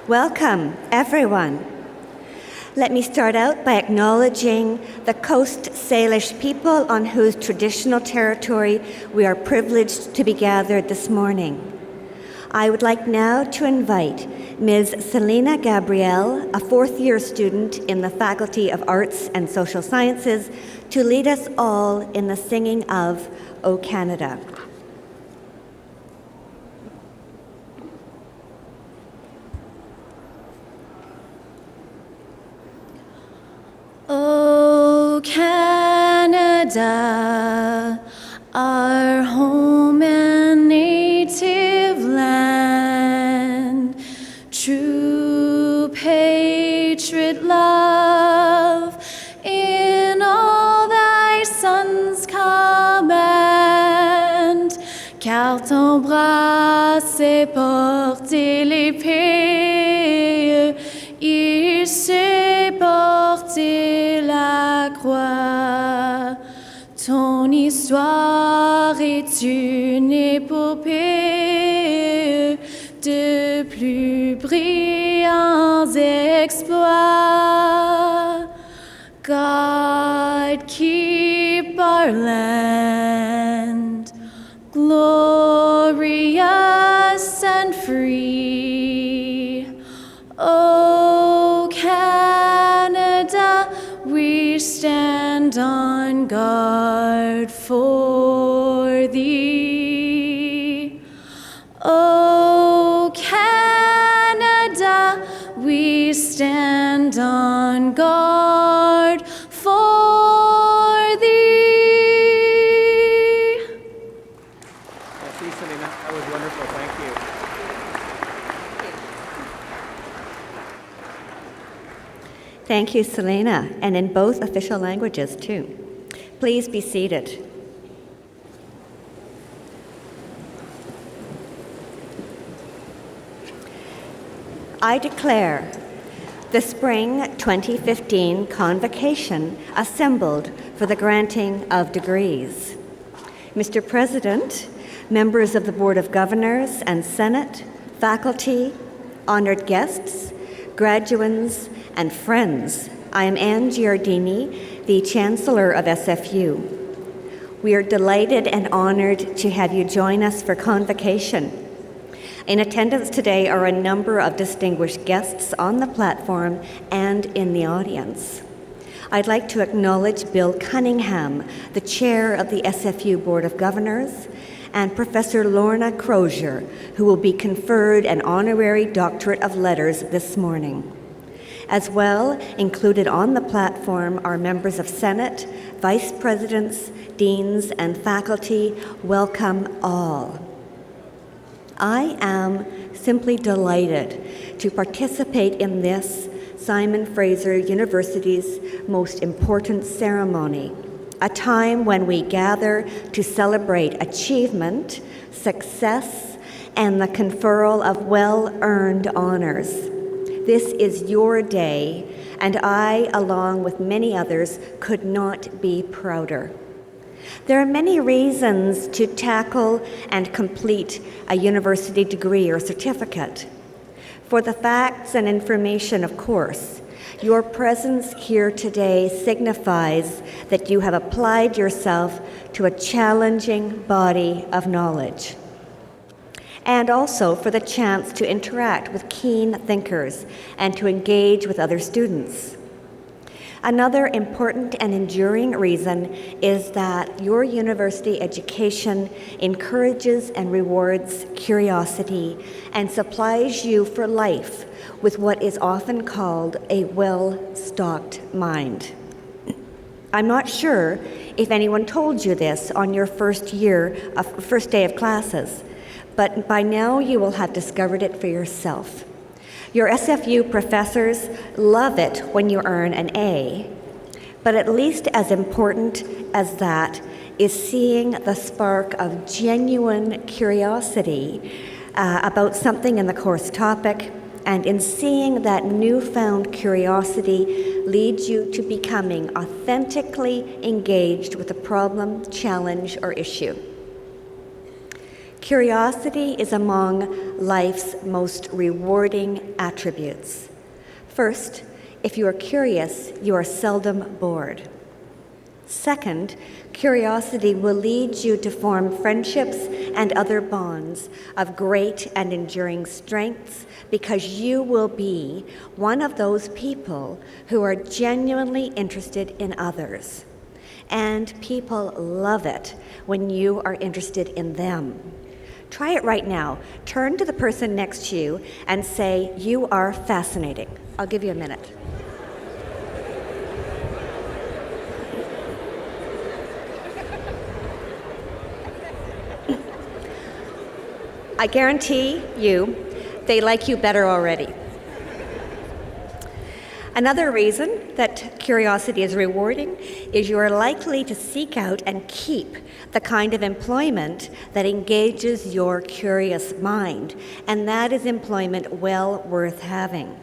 Welcome, everyone. Let me start out by acknowledging the Coast Salish people on whose traditional territory we are privileged to be gathered this morning. I would like now to invite Ms. Selena Gabrielle, a fourth-year student in the Faculty of Arts and Social Sciences, to lead us all in the singing of O Canada. O Canada, our home and native land, true patriot love in all thy sons command, car ton bras s'est porté l'épée, il s'est porté la croix. Ton histoire est une épopée de plus brillants exploits. God, keep our land glorious and free. O Canada, we stand on guard for thee. O Canada, we stand on guard for thee. Thank you, Selena. That was wonderful. Thank you. Thank you, Selena, and in both official languages, too. Please be seated. I declare the Spring 2015 Convocation assembled for the granting of degrees. Mr. President, members of the Board of Governors and Senate, faculty, honored guests, graduands, and friends, I am Anne Giardini, the Chancellor of SFU. We are delighted and honored to have you join us for Convocation. In attendance today are a number of distinguished guests on the platform and in the audience. I'd like to acknowledge Bill Cunningham, the Chair of the SFU Board of Governors, and Professor Lorna Crozier, who will be conferred an honorary Doctorate of Letters this morning. As well, included on the platform are members of Senate, vice presidents, deans, and faculty. Welcome all. I am simply delighted to participate in this Simon Fraser University's most important ceremony, a time when we gather to celebrate achievement, success, and the conferral of well-earned honors. This is your day, and I, along with many others, could not be prouder. There are many reasons to tackle and complete a university degree or certificate. For the facts and information, of course, your presence here today signifies that you have applied yourself to a challenging body of knowledge. And also for the chance to interact with keen thinkers and to engage with other students. Another important and enduring reason is that your university education encourages and rewards curiosity and supplies you for life with what is often called a well-stocked mind. I'm not sure if anyone told you this on your first day of classes, but by now you will have discovered it for yourself. Your SFU professors love it when you earn an A, but at least as important as that is seeing the spark of genuine curiosity about something in the course topic, and in seeing that newfound curiosity leads you to becoming authentically engaged with a problem, challenge, or issue. Curiosity is among life's most rewarding attributes. First, if you are curious, you are seldom bored. Second, curiosity will lead you to form friendships and other bonds of great and enduring strengths because you will be one of those people who are genuinely interested in others. And people love it when you are interested in them. Try it right now. Turn to the person next to you and say, "You are fascinating." I'll give you a minute. I guarantee you, they like you better already. Another reason that curiosity is rewarding is you are likely to seek out and keep the kind of employment that engages your curious mind, and that is employment well worth having.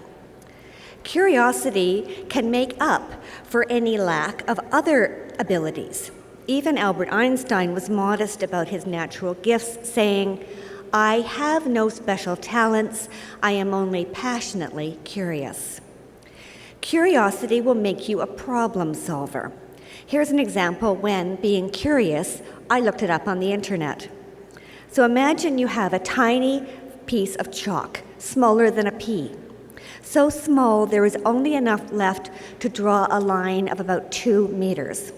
Curiosity can make up for any lack of other abilities. Even Albert Einstein was modest about his natural gifts, saying, "I have no special talents, I am only passionately curious." Curiosity will make you a problem solver. Here's an example when, being curious, I looked it up on the internet. So imagine you have a tiny piece of chalk, smaller than a pea. So small there is only enough left to draw a line of about 2 meters.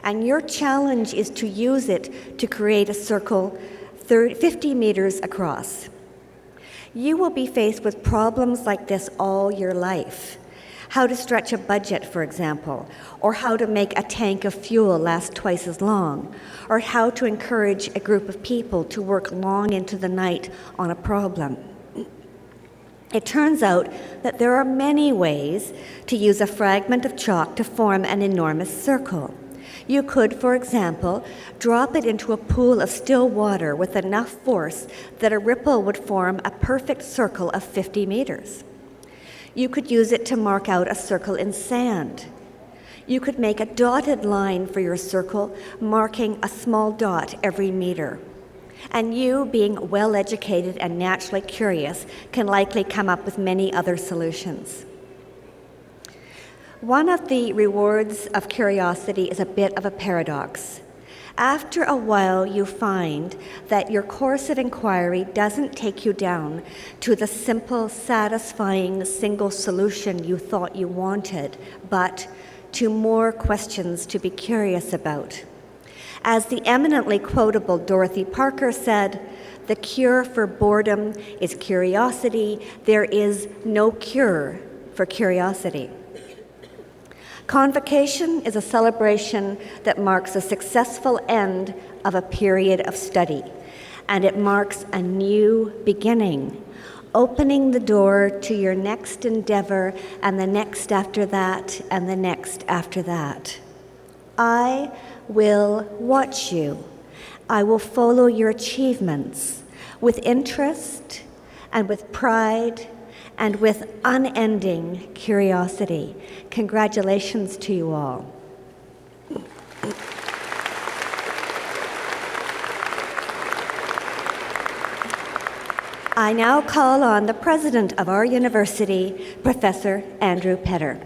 And your challenge is to use it to create a circle 50 meters across. You will be faced with problems like this all your life. How to stretch a budget, for example, or how to make a tank of fuel last twice as long, or how to encourage a group of people to work long into the night on a problem. It turns out that there are many ways to use a fragment of chalk to form an enormous circle. You could, for example, drop it into a pool of still water with enough force that a ripple would form a perfect circle of 50 meters. You could use it to mark out a circle in sand. You could make a dotted line for your circle, marking a small dot every meter. And you, being well-educated and naturally curious, can likely come up with many other solutions. One of the rewards of curiosity is a bit of a paradox. After a while, you find that your course of inquiry doesn't take you down to the simple, satisfying single solution you thought you wanted, but to more questions to be curious about. As the eminently quotable Dorothy Parker said, "The cure for boredom is curiosity. There is no cure for curiosity." Convocation is a celebration that marks a successful end of a period of study, and it marks a new beginning, opening the door to your next endeavor and the next after that and the next after that. I will watch you. I will follow your achievements with interest and with pride and with unending curiosity. Congratulations to you all. I now call on the president of our university, Professor Andrew Petter.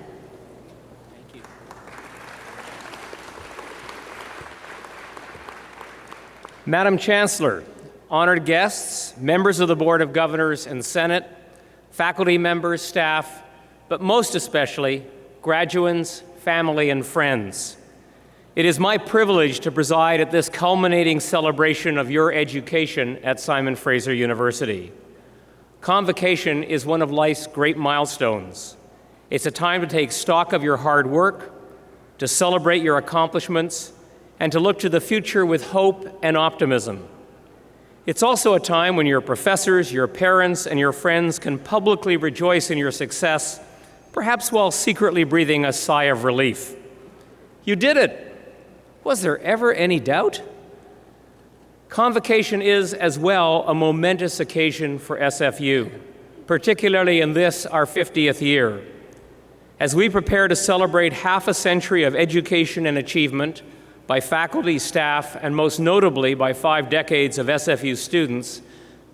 Madam Chancellor, honored guests, members of the Board of Governors and Senate, faculty members, staff, but most especially, graduates, family, and friends. It is my privilege to preside at this culminating celebration of your education at Simon Fraser University. Convocation is one of life's great milestones. It's a time to take stock of your hard work, to celebrate your accomplishments, and to look to the future with hope and optimism. It's also a time when your professors, your parents, and your friends can publicly rejoice in your success, perhaps while secretly breathing a sigh of relief. You did it! Was there ever any doubt? Convocation is, as well, a momentous occasion for SFU, particularly in this, our 50th year. As we prepare to celebrate half a century of education and achievement by faculty, staff, and most notably by 5 decades of SFU students,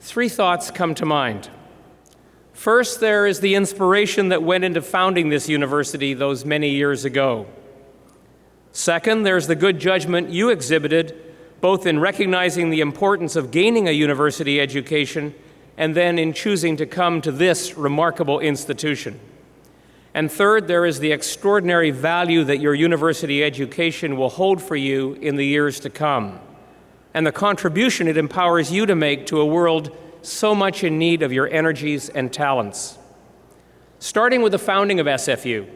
3 thoughts come to mind. First, there is the inspiration that went into founding this university those many years ago. Second, there's the good judgment you exhibited, both in recognizing the importance of gaining a university education and then in choosing to come to this remarkable institution. And third, there is the extraordinary value that your university education will hold for you in the years to come, and the contribution it empowers you to make to a world so much in need of your energies and talents. Starting with the founding of SFU.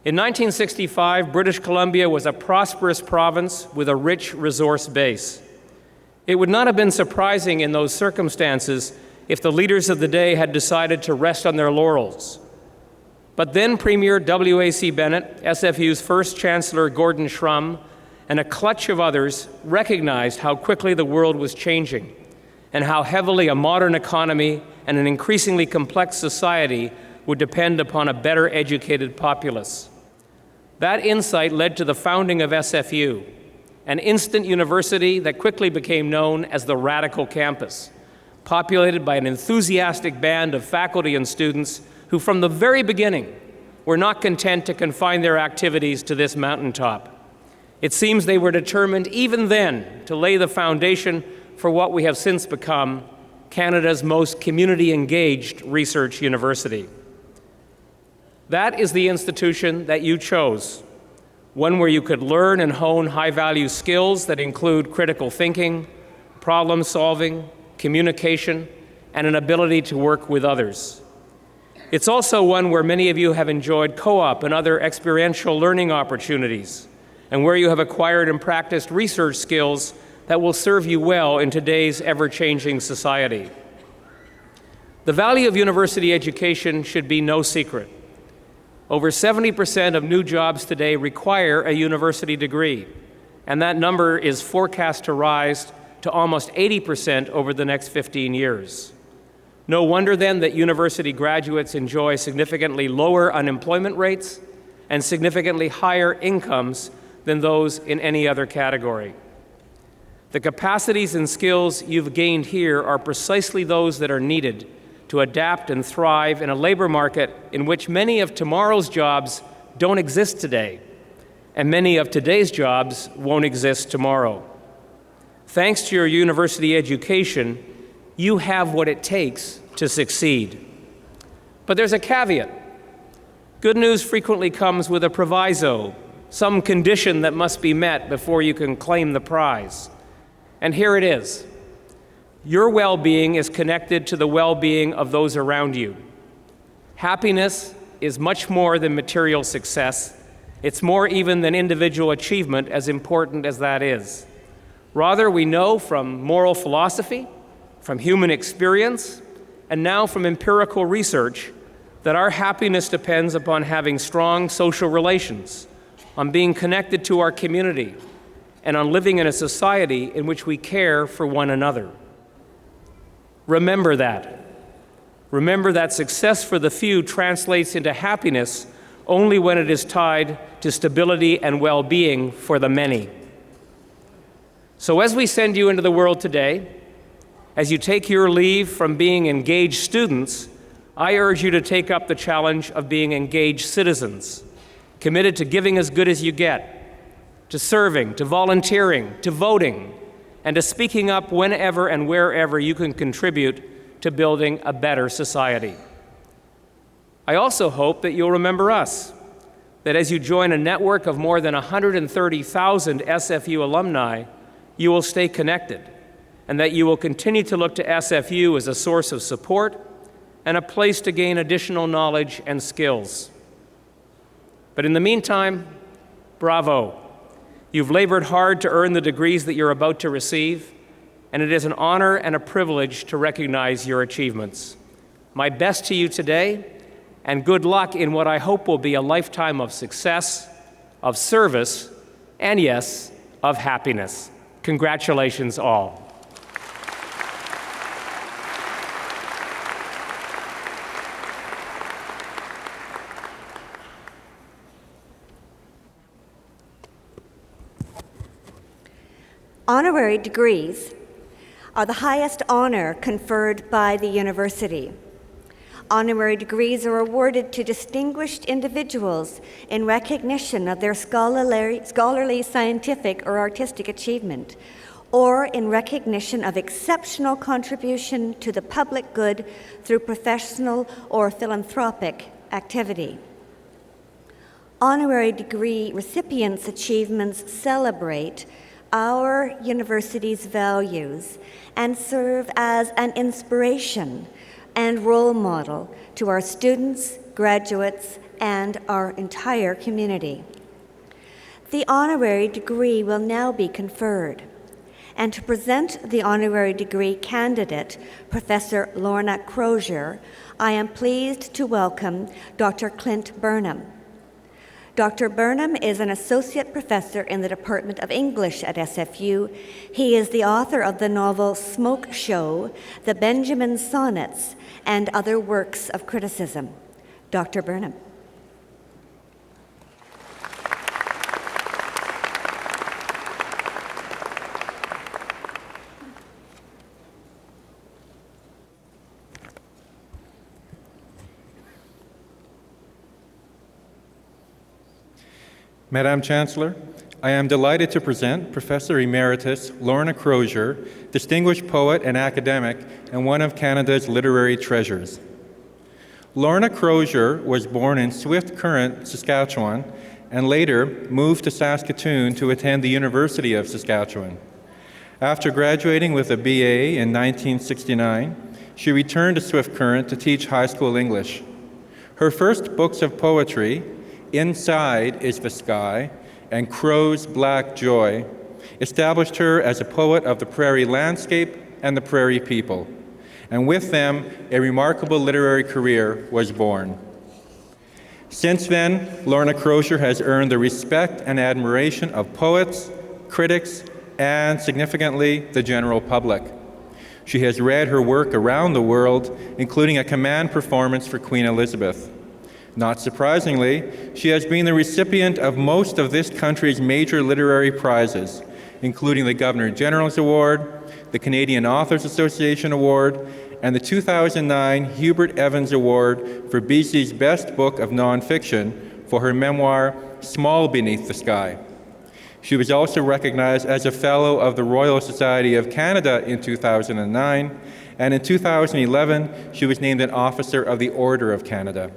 In 1965, British Columbia was a prosperous province with a rich resource base. It would not have been surprising in those circumstances if the leaders of the day had decided to rest on their laurels. But then Premier W.A.C. Bennett, SFU's first Chancellor Gordon Shrum, and a clutch of others recognized how quickly the world was changing and how heavily a modern economy and an increasingly complex society would depend upon a better educated populace. That insight led to the founding of SFU, an instant university that quickly became known as the Radical Campus, populated by an enthusiastic band of faculty and students who from the very beginning were not content to confine their activities to this mountaintop. It seems they were determined even then to lay the foundation for what we have since become Canada's most community-engaged research university. That is the institution that you chose, one where you could learn and hone high-value skills that include critical thinking, problem-solving, communication, and an ability to work with others. It's also one where many of you have enjoyed co-op and other experiential learning opportunities, and where you have acquired and practiced research skills that will serve you well in today's ever-changing society. The value of university education should be no secret. Over 70% of new jobs today require a university degree, and that number is forecast to rise to almost 80% over the next 15 years. No wonder then that university graduates enjoy significantly lower unemployment rates and significantly higher incomes than those in any other category. The capacities and skills you've gained here are precisely those that are needed to adapt and thrive in a labor market in which many of tomorrow's jobs don't exist today, and many of today's jobs won't exist tomorrow. Thanks to your university education, you have what it takes to succeed. But there's a caveat. Good news frequently comes with a proviso, some condition that must be met before you can claim the prize. And here it is. Your well-being is connected to the well-being of those around you. Happiness is much more than material success. It's more even than individual achievement, as important as that is. Rather, we know from moral philosophy, from human experience, and now from empirical research, that our happiness depends upon having strong social relations, on being connected to our community, and on living in a society in which we care for one another. Remember that. Remember that success for the few translates into happiness only when it is tied to stability and well-being for the many. So as we send you into the world today, as you take your leave from being engaged students, I urge you to take up the challenge of being engaged citizens, committed to giving as good as you get, to serving, to volunteering, to voting, and to speaking up whenever and wherever you can contribute to building a better society. I also hope that you'll remember us, that as you join a network of more than 130,000 SFU alumni, you will stay connected, and that you will continue to look to SFU as a source of support and a place to gain additional knowledge and skills. But in the meantime, bravo. You've labored hard to earn the degrees that you're about to receive, and it is an honor and a privilege to recognize your achievements. My best to you today, and good luck in what I hope will be a lifetime of success, of service, and yes, of happiness. Congratulations all. Honorary degrees are the highest honor conferred by the university. Honorary degrees are awarded to distinguished individuals in recognition of their scholarly, scientific, or artistic achievement, or in recognition of exceptional contribution to the public good through professional or philanthropic activity. Honorary degree recipients' achievements celebrate our university's values and serve as an inspiration and role model to our students, graduates, and our entire community. The honorary degree will now be conferred. And to present the honorary degree candidate, Professor Lorna Crozier, I am pleased to welcome Dr. Clint Burnham. Dr. Burnham is an associate professor in the Department of English at SFU. He is the author of the novel Smoke Show, The Benjamin Sonnets, and other works of criticism. Dr. Burnham. Madam Chancellor, I am delighted to present Professor Emeritus Lorna Crozier, distinguished poet and academic, and one of Canada's literary treasures. Lorna Crozier was born in Swift Current, Saskatchewan, and later moved to Saskatoon to attend the University of Saskatchewan. After graduating with a BA in 1969, she returned to Swift Current to teach high school English. Her first books of poetry, Inside is the Sky and Crow's Black Joy, established her as a poet of the prairie landscape and the prairie people. And with them, a remarkable literary career was born. Since then, Lorna Crozier has earned the respect and admiration of poets, critics, and significantly, the general public. She has read her work around the world, including a command performance for Queen Elizabeth. Not surprisingly, she has been the recipient of most of this country's major literary prizes, including the Governor-General's Award, the Canadian Authors Association Award, and the 2009 Hubert Evans Award for BC's Best Book of Nonfiction for her memoir, Small Beneath the Sky. She was also recognized as a Fellow of the Royal Society of Canada in 2009, and in 2011, she was named an Officer of the Order of Canada.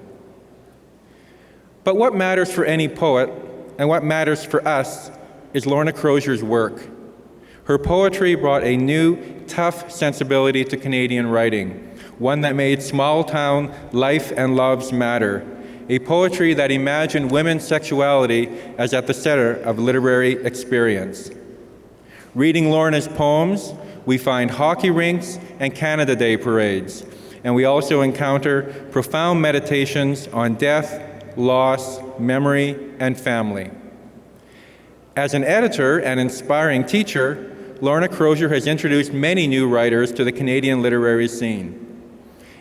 But what matters for any poet, and what matters for us, is Lorna Crozier's work. Her poetry brought a new, tough sensibility to Canadian writing, one that made small-town life and loves matter, a poetry that imagined women's sexuality as at the center of literary experience. Reading Lorna's poems, we find hockey rinks and Canada Day parades, and we also encounter profound meditations on death, loss, memory, and family. As an editor and inspiring teacher, Lorna Crozier has introduced many new writers to the Canadian literary scene.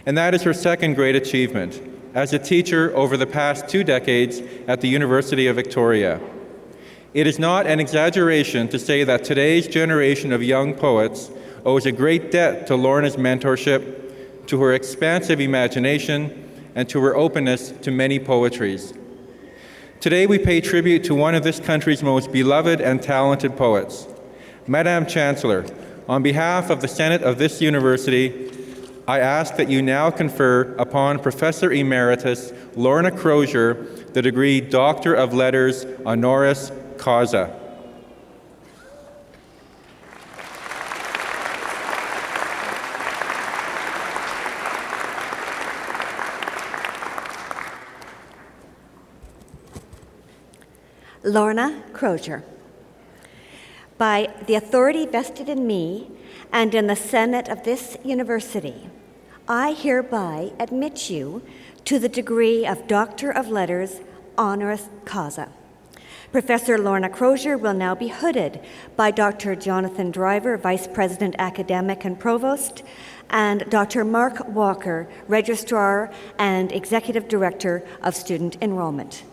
And that is her second great achievement, as a teacher over the past 2 decades at the University of Victoria. It is not an exaggeration to say that today's generation of young poets owes a great debt to Lorna's mentorship, to her expansive imagination, and to her openness to many poetries. Today we pay tribute to one of this country's most beloved and talented poets. Madam Chancellor, on behalf of the Senate of this university, I ask that you now confer upon Professor Emeritus Lorna Crozier the degree Doctor of Letters honoris causa. Lorna Crozier. By the authority vested in me and in the Senate of this university, I hereby admit you to the degree of Doctor of Letters honoris causa. Professor Lorna Crozier will now be hooded by Dr. Jonathan Driver, Vice President Academic and Provost, and Dr. Mark Walker, Registrar and Executive Director of Student Enrollment.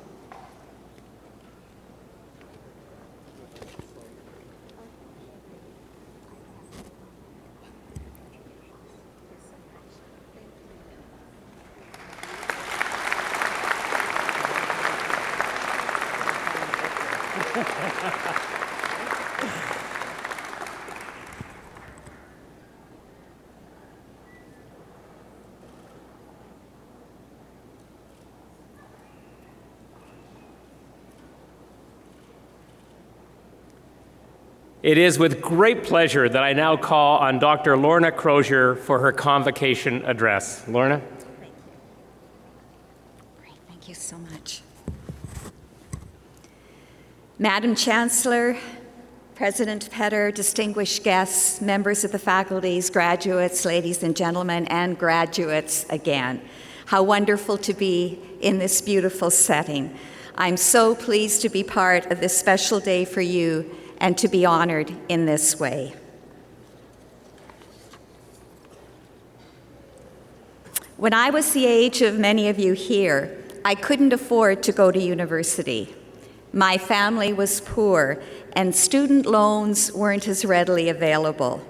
It is with great pleasure that I now call on Dr. Lorna Crozier for her convocation address. Lorna? Great, thank you so much. Madam Chancellor, President Petter, distinguished guests, members of the faculties, graduates, ladies and gentlemen, and graduates again. How wonderful to be in this beautiful setting. I'm so pleased to be part of this special day for you and to be honored in this way. When I was the age of many of you here, I couldn't afford to go to university. My family was poor, and student loans weren't as readily available.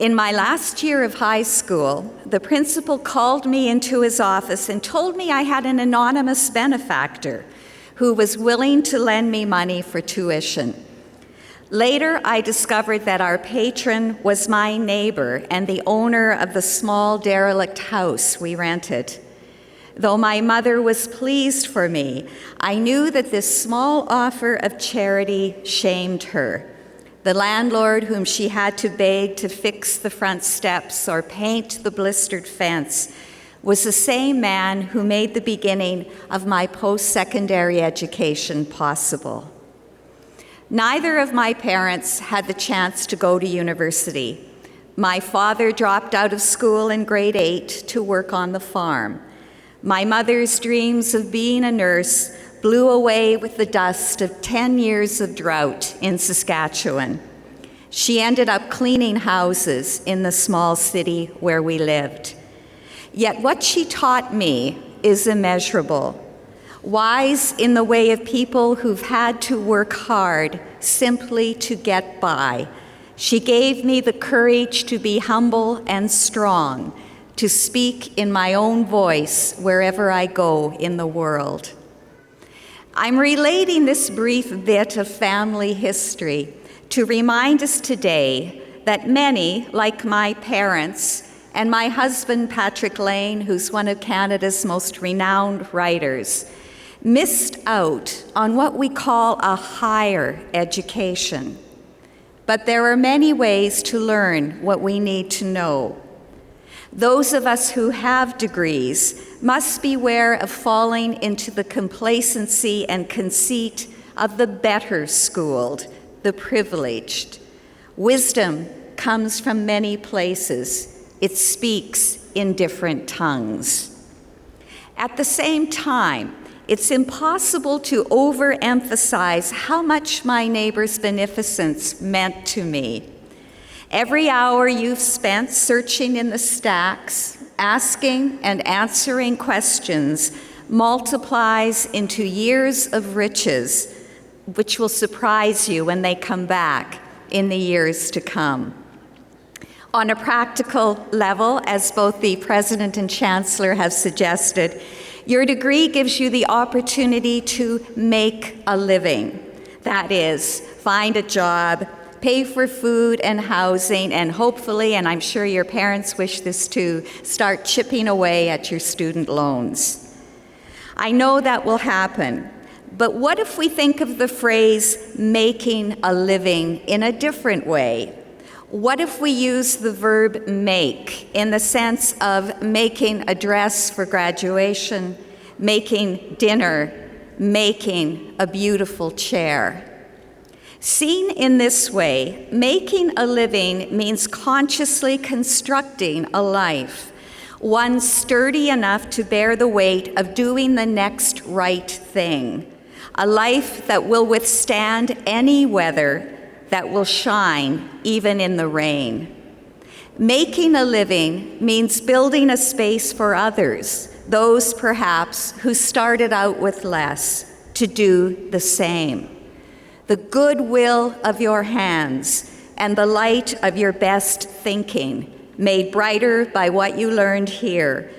In my last year of high school, the principal called me into his office and told me I had an anonymous benefactor who was willing to lend me money for tuition. Later, I discovered that our patron was my neighbor and the owner of the small derelict house we rented. Though my mother was pleased for me, I knew that this small offer of charity shamed her. The landlord whom she had to beg to fix the front steps or paint the blistered fence was the same man who made the beginning of my post-secondary education possible. Neither of my parents had the chance to go to university. My father dropped out of school in grade 8 to work on the farm. My mother's dreams of being a nurse blew away with the dust of 10 years of drought in Saskatchewan. She ended up cleaning houses in the small city where we lived. Yet what she taught me is immeasurable. Wise in the way of people who've had to work hard simply to get by. She gave me the courage to be humble and strong, to speak in my own voice wherever I go in the world. I'm relating this brief bit of family history to remind us today that many, like my parents and my husband Patrick Lane, who's one of Canada's most renowned writers, missed out on what we call a higher education. But there are many ways to learn what we need to know. Those of us who have degrees must beware of falling into the complacency and conceit of the better schooled, the privileged. Wisdom comes from many places. It speaks in different tongues. At the same time, it's impossible to overemphasize how much my neighbor's beneficence meant to me. Every hour you've spent searching in the stacks, asking and answering questions, multiplies into years of riches, which will surprise you when they come back in the years to come. On a practical level, as both the President and Chancellor have suggested, your degree gives you the opportunity to make a living. That is, find a job, pay for food and housing, and hopefully, and I'm sure your parents wish this too, start chipping away at your student loans. I know that will happen, but what if we think of the phrase making a living in a different way? What if we use the verb make in the sense of making a dress for graduation, making dinner, making a beautiful chair? Seen in this way, making a living means consciously constructing a life, one sturdy enough to bear the weight of doing the next right thing, a life that will withstand any weather, that will shine even in the rain. Making a living means building a space for others, those perhaps who started out with less, to do the same. The goodwill of your hands and the light of your best thinking, made brighter by what you learned here,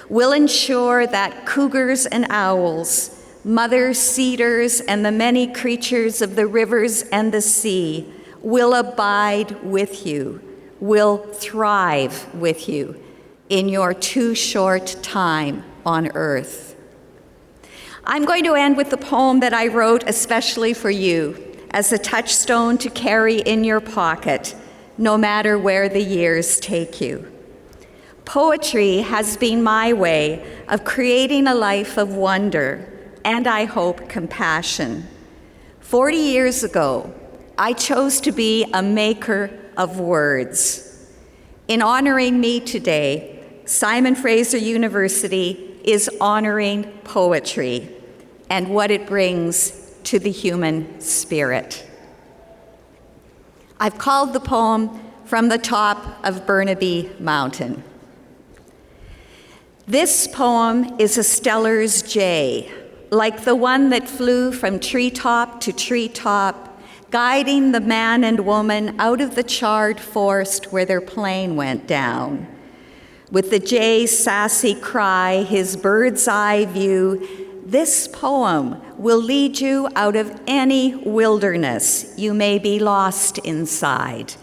will ensure that cougars and owls, mother cedars and the many creatures of the rivers and the sea will abide with you, will thrive with you in your too short time on earth. I'm going to end with the poem that I wrote especially for you, as a touchstone to carry in your pocket, no matter where the years take you. Poetry has been my way of creating a life of wonder and, I hope, compassion. 40 years ago, I chose to be a maker of words. In honoring me today, Simon Fraser University is honoring poetry and what it brings to the human spirit. I've called the poem From the Top of Burnaby Mountain. This poem is a Steller's jay, like the one that flew from treetop to treetop, guiding the man and woman out of the charred forest where their plane went down. With the jay's sassy cry, his bird's eye view, this poem will lead you out of any wilderness you may be lost inside.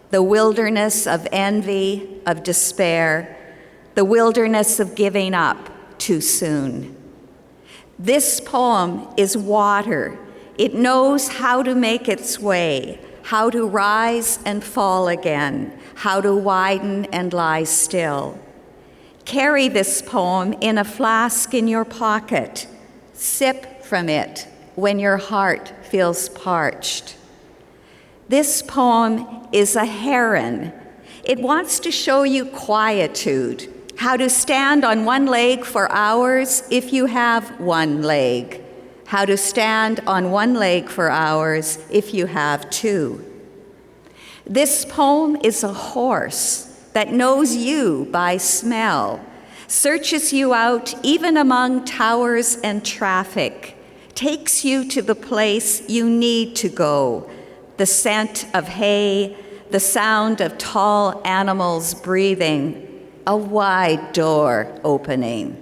The wilderness of envy, of despair, the wilderness of giving up too soon. This poem is water. It knows how to make its way, how to rise and fall again, how to widen and lie still. Carry this poem in a flask in your pocket. Sip from it when your heart feels parched. This poem is a heron. It wants to show you quietude, how to stand on one leg for hours if you have one leg, how to stand on one leg for hours if you have two. This poem is a horse that knows you by smell, searches you out even among towers and traffic, takes you to the place you need to go, the scent of hay, the sound of tall animals breathing, a wide door opening.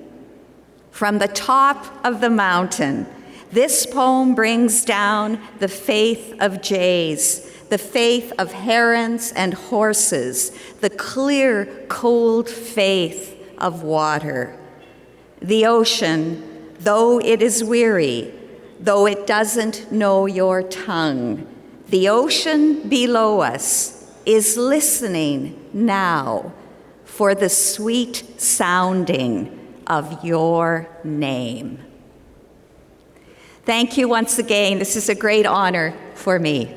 From the top of the mountain, this poem brings down the faith of jays, the faith of herons and horses, the clear, cold faith of water. The ocean, though it is weary, though it doesn't know your tongue, the ocean below us is listening now for the sweet sounding of your name. Thank you once again. This is a great honor for me.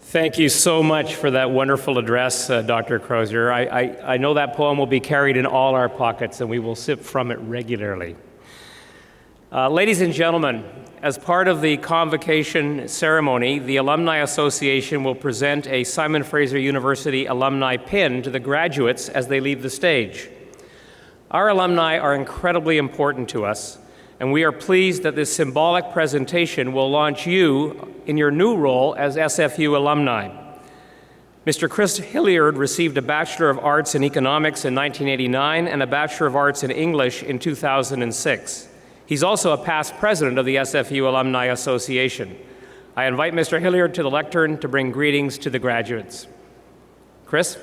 Thank you so much for that wonderful address, Dr. Crozier. I know that poem will be carried in all our pockets, and we will sip from it regularly. Ladies and gentlemen, as part of the Convocation ceremony, the Alumni Association will present a Simon Fraser University alumni pin to the graduates as they leave the stage. Our alumni are incredibly important to us, and we are pleased that this symbolic presentation will launch you in your new role as SFU alumni. Mr. Chris Hilliard received a Bachelor of Arts in Economics in 1989 and a Bachelor of Arts in English in 2006. He's also a past president of the SFU Alumni Association. I invite Mr. Hilliard to the lectern to bring greetings to the graduates. Chris?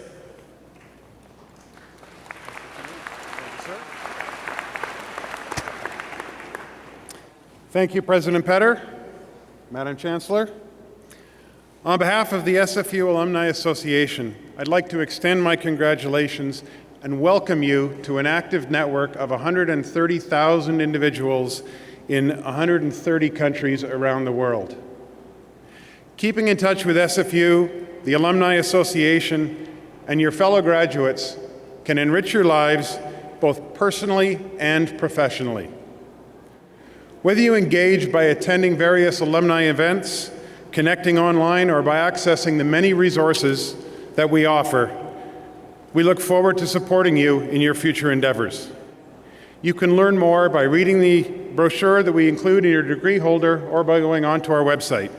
Thank you, President Petter, Madam Chancellor. On behalf of the SFU Alumni Association, I'd like to extend my congratulations and welcome you to an active network of 130,000 individuals in 130 countries around the world. Keeping in touch with SFU, the Alumni Association, and your fellow graduates can enrich your lives both personally and professionally. Whether you engage by attending various alumni events, connecting online, or by accessing the many resources that we offer, we look forward to supporting you in your future endeavors. You can learn more by reading the brochure that we include in your degree holder or by going onto our website.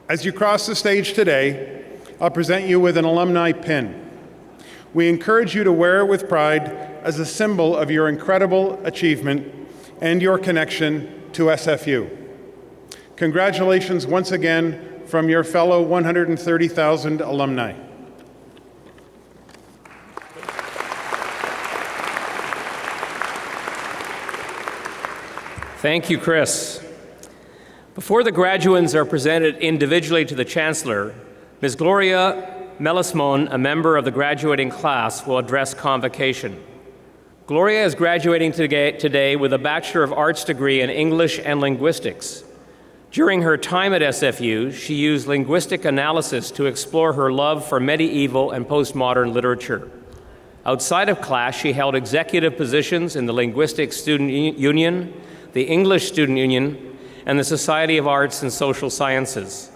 As you cross the stage today, I'll present you with an alumni pin. We encourage you to wear it with pride as a symbol of your incredible achievement and your connection to SFU. Congratulations once again from your fellow 130,000 alumni. Thank you, Chris. Before the graduands are presented individually to the Chancellor, Ms. Gloria Melismon, a member of the graduating class, will address Convocation. Gloria is graduating today with a Bachelor of Arts degree in English and Linguistics. During her time at SFU, she used linguistic analysis to explore her love for medieval and postmodern literature. Outside of class, she held executive positions in the Linguistics Student Union, the English Student Union, and the Society of Arts and Social Sciences.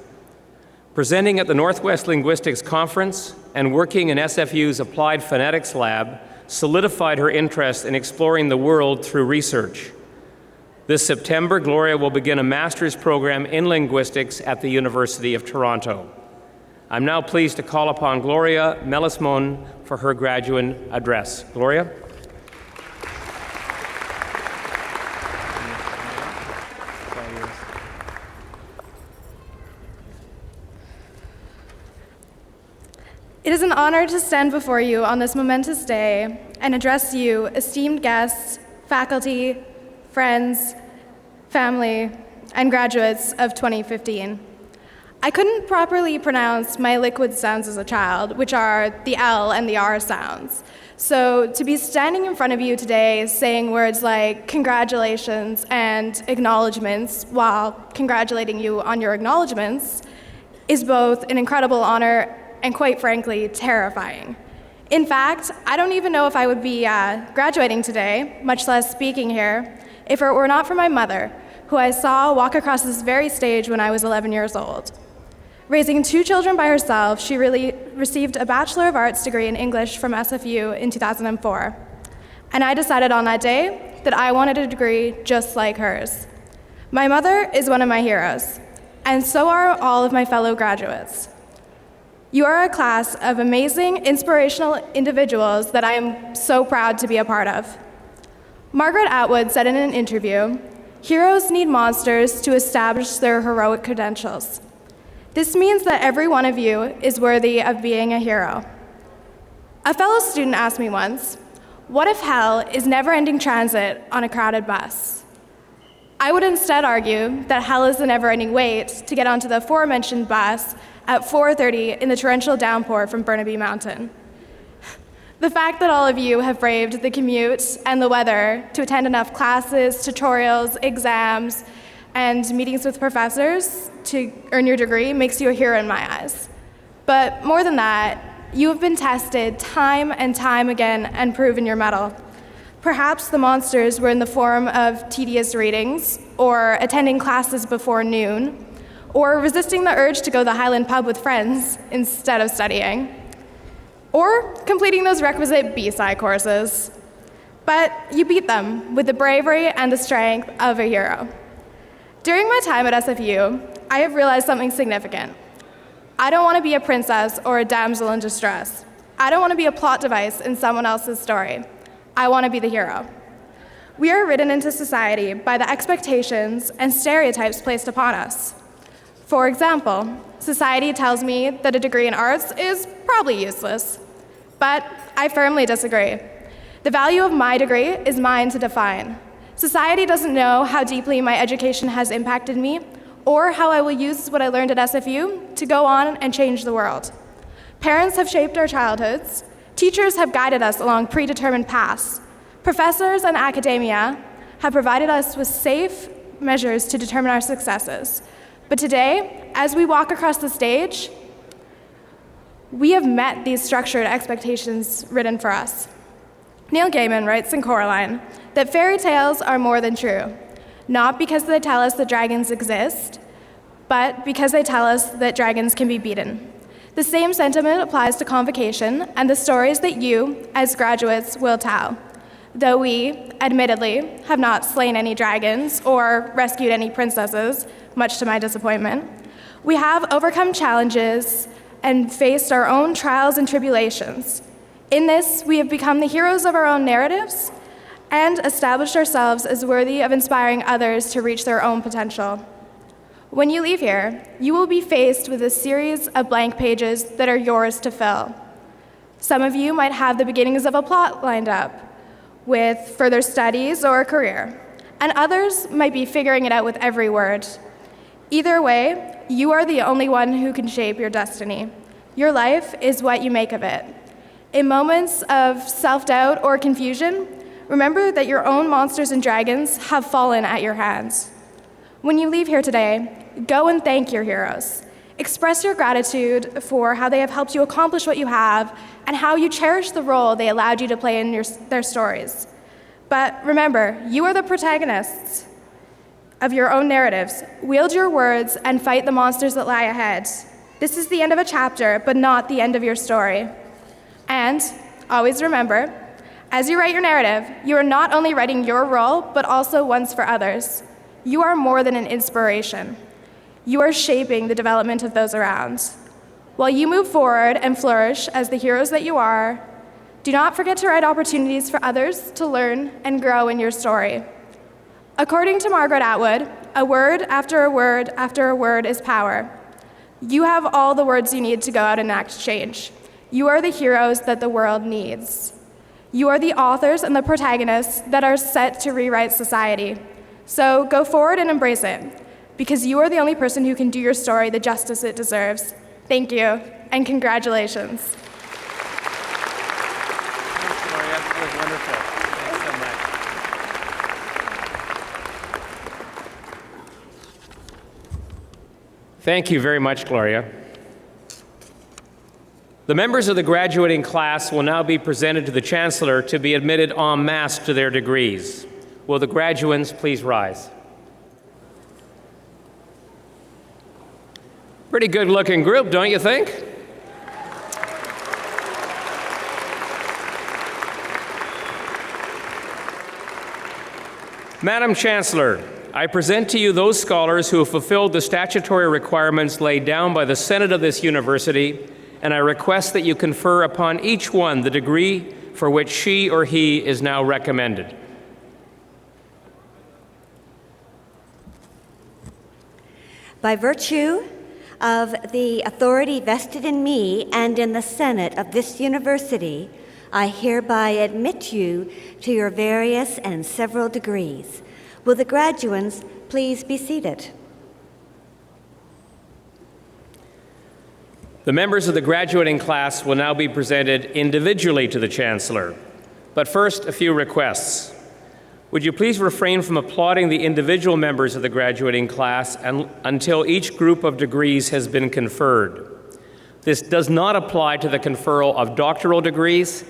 Presenting at the Northwest Linguistics Conference and working in SFU's Applied Phonetics Lab solidified her interest in exploring the world through research. This September, Gloria will begin a master's program in linguistics at the University of Toronto. I'm now pleased to call upon Gloria Melismon for her graduate address. Gloria? It is an honor to stand before you on this momentous day and address you, esteemed guests, faculty, friends, family, and graduates of 2015. I couldn't properly pronounce my liquid sounds as a child, which are the L and the R sounds. So to be standing in front of you today saying words like congratulations and acknowledgements while congratulating you on your acknowledgements is both an incredible honor and, quite frankly, terrifying. In fact, I don't even know if I would be graduating today, much less speaking here, if it were not for my mother, who I saw walk across this very stage when I was 11 years old. Raising 2 children by herself, she received a Bachelor of Arts degree in English from SFU in 2004. And I decided on that day that I wanted a degree just like hers. My mother is one of my heroes, and so are all of my fellow graduates. You are a class of amazing, inspirational individuals that I am so proud to be a part of. Margaret Atwood said in an interview, "Heroes need monsters to establish their heroic credentials." This means that every one of you is worthy of being a hero. A fellow student asked me once, "What if hell is never-ending transit on a crowded bus?" I would instead argue that hell is the never-ending wait to get onto the aforementioned bus at 4:30 in the torrential downpour from Burnaby Mountain. The fact that all of you have braved the commute and the weather to attend enough classes, tutorials, exams, and meetings with professors to earn your degree makes you a hero in my eyes. But more than that, you have been tested time and time again and proven your mettle. Perhaps the monsters were in the form of tedious readings, or attending classes before noon, or resisting the urge to go to the Highland pub with friends instead of studying, or completing those requisite B-side courses. But you beat them with the bravery and the strength of a hero. During my time at SFU, I have realized something significant. I don't want to be a princess or a damsel in distress. I don't want to be a plot device in someone else's story. I want to be the hero. We are ridden into society by the expectations and stereotypes placed upon us. For example, society tells me that a degree in arts is probably useless, but I firmly disagree. The value of my degree is mine to define. Society doesn't know how deeply my education has impacted me or how I will use what I learned at SFU to go on and change the world. Parents have shaped our childhoods. Teachers have guided us along predetermined paths. Professors and academia have provided us with safe measures to determine our successes. But today, as we walk across the stage, we have met these structured expectations written for us. Neil Gaiman writes in Coraline that fairy tales are more than true, not because they tell us that dragons exist, but because they tell us that dragons can be beaten. The same sentiment applies to Convocation and the stories that you, as graduates, will tell. Though we, admittedly, have not slain any dragons or rescued any princesses, much to my disappointment, we have overcome challenges and faced our own trials and tribulations. In this, we have become the heroes of our own narratives and established ourselves as worthy of inspiring others to reach their own potential. When you leave here, you will be faced with a series of blank pages that are yours to fill. Some of you might have the beginnings of a plot lined up with further studies or a career, and others might be figuring it out with every word. Either way, you are the only one who can shape your destiny. Your life is what you make of it. In moments of self-doubt or confusion, remember that your own monsters and dragons have fallen at your hands. When you leave here today, go and thank your heroes. Express your gratitude for how they have helped you accomplish what you have and how you cherish the role they allowed you to play in their stories. But remember, you are the protagonists of your own narratives. Wield your words and fight the monsters that lie ahead. This is the end of a chapter, but not the end of your story. And always remember, as you write your narrative, you are not only writing your role, but also ones for others. You are more than an inspiration. You are shaping the development of those around. While you move forward and flourish as the heroes that you are, do not forget to write opportunities for others to learn and grow in your story. According to Margaret Atwood, a word after a word after a word is power. You have all the words you need to go out and enact change. You are the heroes that the world needs. You are the authors and the protagonists that are set to rewrite society. So go forward and embrace it, because you are the only person who can do your story the justice it deserves. Thank you, and congratulations. Thanks, Gloria. That was wonderful. Thanks so much. Thank you very much, Gloria. The members of the graduating class will now be presented to the Chancellor to be admitted en masse to their degrees. Will the graduands please rise? Pretty good-looking group, don't you think? Madam Chancellor, I present to you those scholars who have fulfilled the statutory requirements laid down by the Senate of this university, and I request that you confer upon each one the degree for which she or he is now recommended. By virtue of the authority vested in me and in the Senate of this university, I hereby admit you to your various and several degrees. Will the graduands please be seated? The members of the graduating class will now be presented individually to the Chancellor. But first, a few requests. Would you please refrain from applauding the individual members of the graduating class until each group of degrees has been conferred? This does not apply to the conferral of doctoral degrees,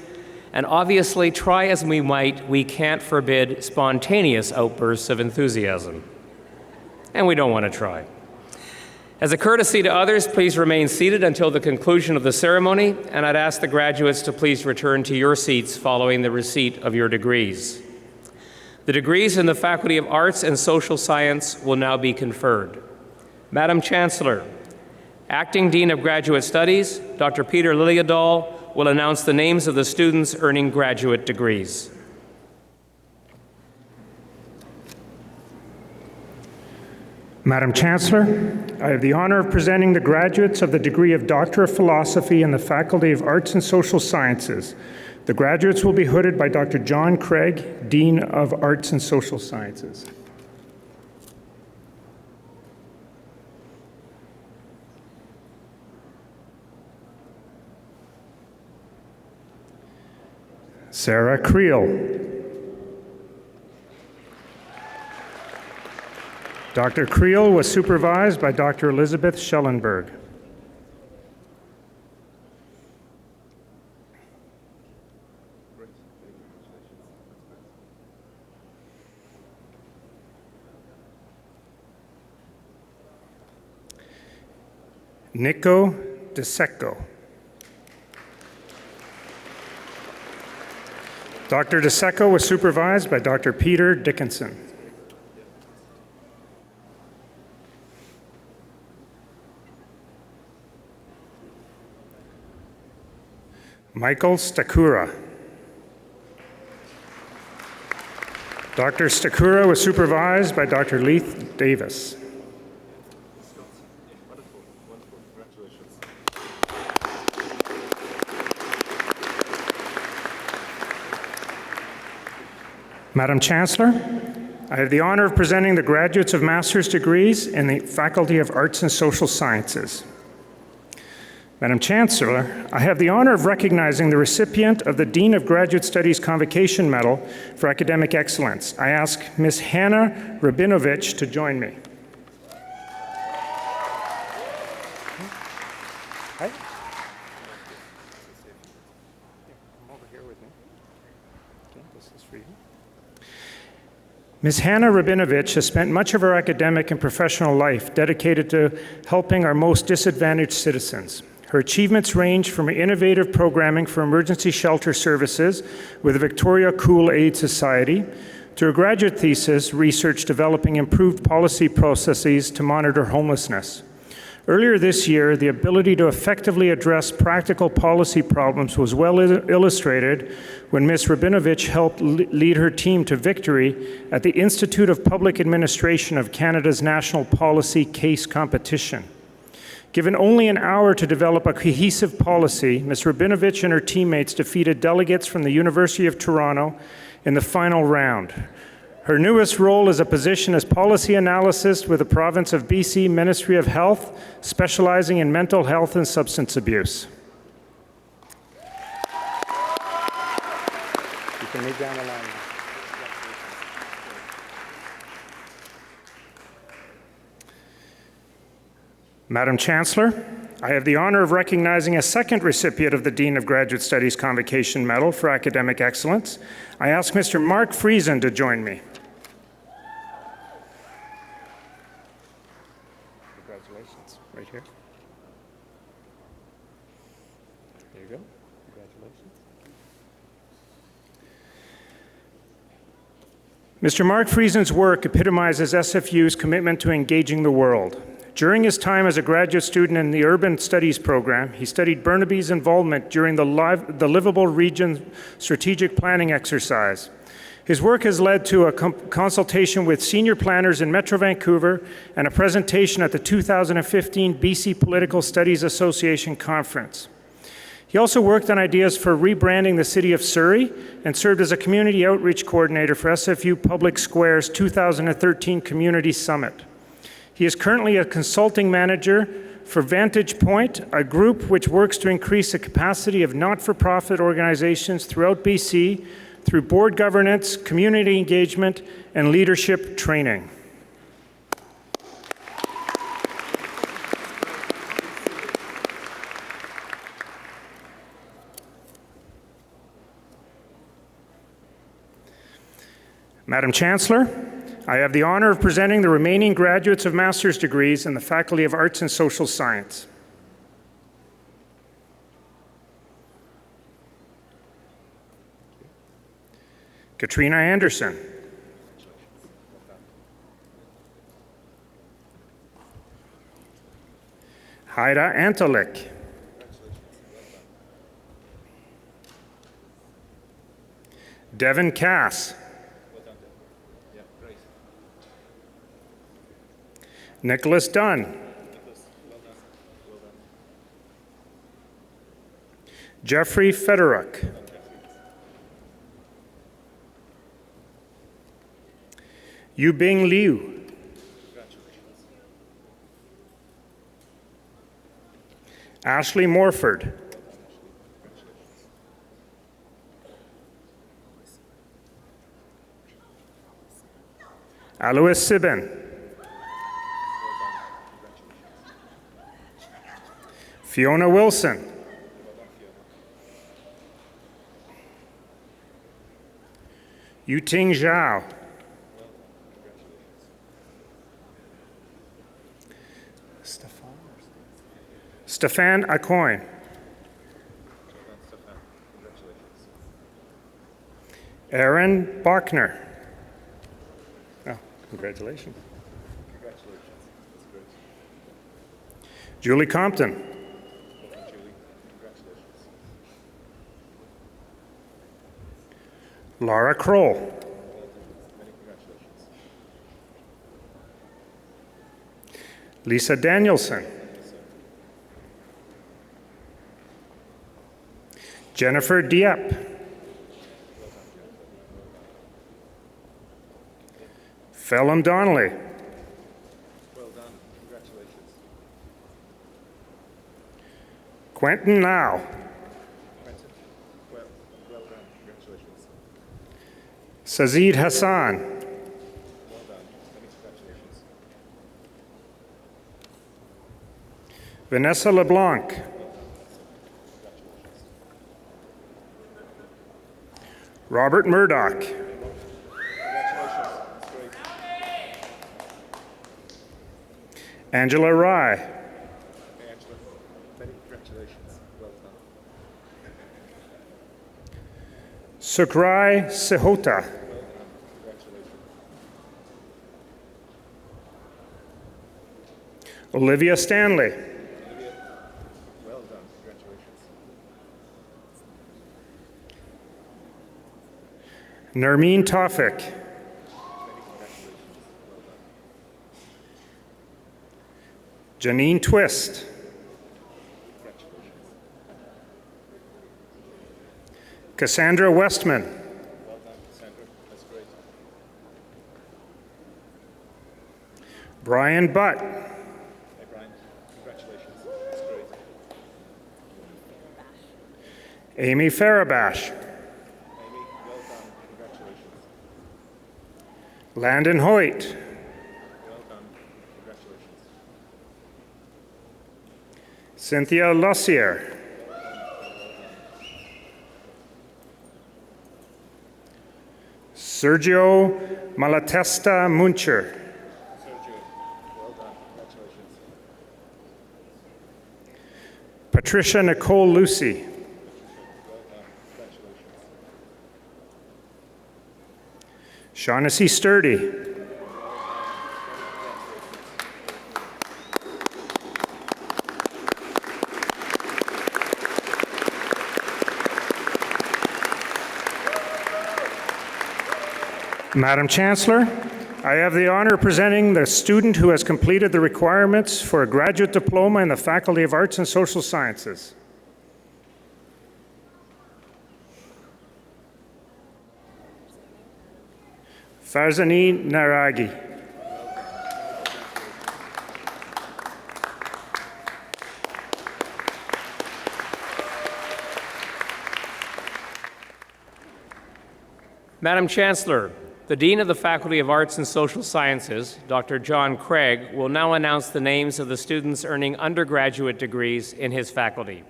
and obviously, try as we might, we can't forbid spontaneous outbursts of enthusiasm. And we don't want to try. As a courtesy to others, please remain seated until the conclusion of the ceremony, and I'd ask the graduates to please return to your seats following the receipt of your degrees. The degrees in the Faculty of Arts and Social Science will now be conferred. Madam Chancellor, Acting Dean of Graduate Studies, Dr. Peter Liljedahl, will announce the names of the students earning graduate degrees. Madam Chancellor, I have the honor of presenting the graduates of the degree of Doctor of Philosophy in the Faculty of Arts and Social Sciences. The graduates will be hooded by Dr. John Craig, Dean of Arts and Social Sciences. Sarah Creel. Dr. Creel was supervised by Dr. Elizabeth Schellenberg. Nico DeSecco. Dr. DeSecco was supervised by Dr. Peter Dickinson. Michael Stakura. Dr. Stakura was supervised by Dr. Leith Davis. Madam Chancellor, I have the honor of presenting the graduates of master's degrees in the Faculty of Arts and Social Sciences. Madam Chancellor, I have the honor of recognizing the recipient of the Dean of Graduate Studies Convocation Medal for Academic Excellence. I ask Ms. Hannah Rabinovich to join me. Hi. Come over here with me. Okay, this is for you. Ms. Hannah Rabinovich has spent much of her academic and professional life dedicated to helping our most disadvantaged citizens. Her achievements range from innovative programming for emergency shelter services with the Victoria Cool Aid Society to her graduate thesis research developing improved policy processes to monitor homelessness. Earlier this year, the ability to effectively address practical policy problems was well illustrated when Ms. Rabinovich helped lead her team to victory at the Institute of Public Administration of Canada's National Policy Case Competition. Given only an hour to develop a cohesive policy, Ms. Rabinovich and her teammates defeated delegates from the University of Toronto in the final round. Her newest role is a position as policy analyst with the province of BC Ministry of Health, specializing in mental health and substance abuse. You can meet down the line. Madam Chancellor, I have the honor of recognizing a second recipient of the Dean of Graduate Studies Convocation Medal for Academic Excellence. I ask Mr. Mark Fraser to join me. Congratulations. Right here. There you go. Congratulations. Mr. Mark Friesen's work epitomizes SFU's commitment to engaging the world. During his time as a graduate student in the Urban Studies program, he studied Burnaby's involvement during the Livable Region strategic planning exercise. His work has led to a consultation with senior planners in Metro Vancouver and a presentation at the 2015 BC Political Studies Association Conference. He also worked on ideas for rebranding the city of Surrey and served as a community outreach coordinator for SFU Public Square's 2013 Community Summit. He is currently a consulting manager for Vantage Point, a group which works to increase the capacity of not-for-profit organizations throughout BC through board governance, community engagement, and leadership training. Madam Chancellor, I have the honor of presenting the remaining graduates of master's degrees in the Faculty of Arts and Social Science. Katrina Anderson. Haida Antolik. Devin Cass. Nicholas Dunn. Jeffrey Federuk. Yubing Liu. Ashley Morford. Alois Sibin. Fiona Wilson. Yuting Zhao. Stefan Acoin. Aaron Bachner. Oh, congratulations. Julie Compton. Laura Kroll. Lisa Danielson. Jennifer Dieppe. Phelim Donnelly. Well done. Congratulations. Quentin Lau. Quentin. Well done. Congratulations. Sazid Hassan. Well done. Many congratulations. Vanessa LeBlanc. Robert Murdoch. Angela Rye. Hey, Angela. Many congratulations. Well done. Sukrai Sehota. Congratulations. Olivia Stanley. Olivia. Well done. Congratulations. Nermeen Tawfik. Janine Twist. Cassandra Westman. Well done, Cassandra. That's great. Brian Butt. Hey, Brian. Congratulations. That's great. Amy Farabash. Amy, well done. Congratulations. Landon Hoyt. Well done. Congratulations. Cynthia Lussier. Sergio Malatesta Muncher. Sergio, well done. Congratulations. Patricia Nicole Lucy. Well done. Congratulations. Shaughnessy Sturdy. Madam Chancellor, I have the honor of presenting the student who has completed the requirements for a graduate diploma in the Faculty of Arts and Social Sciences. Farzani Naragi. Madam Chancellor, the Dean of the Faculty of Arts and Social Sciences, Dr. John Craig, will now announce the names of the students earning undergraduate degrees in his faculty.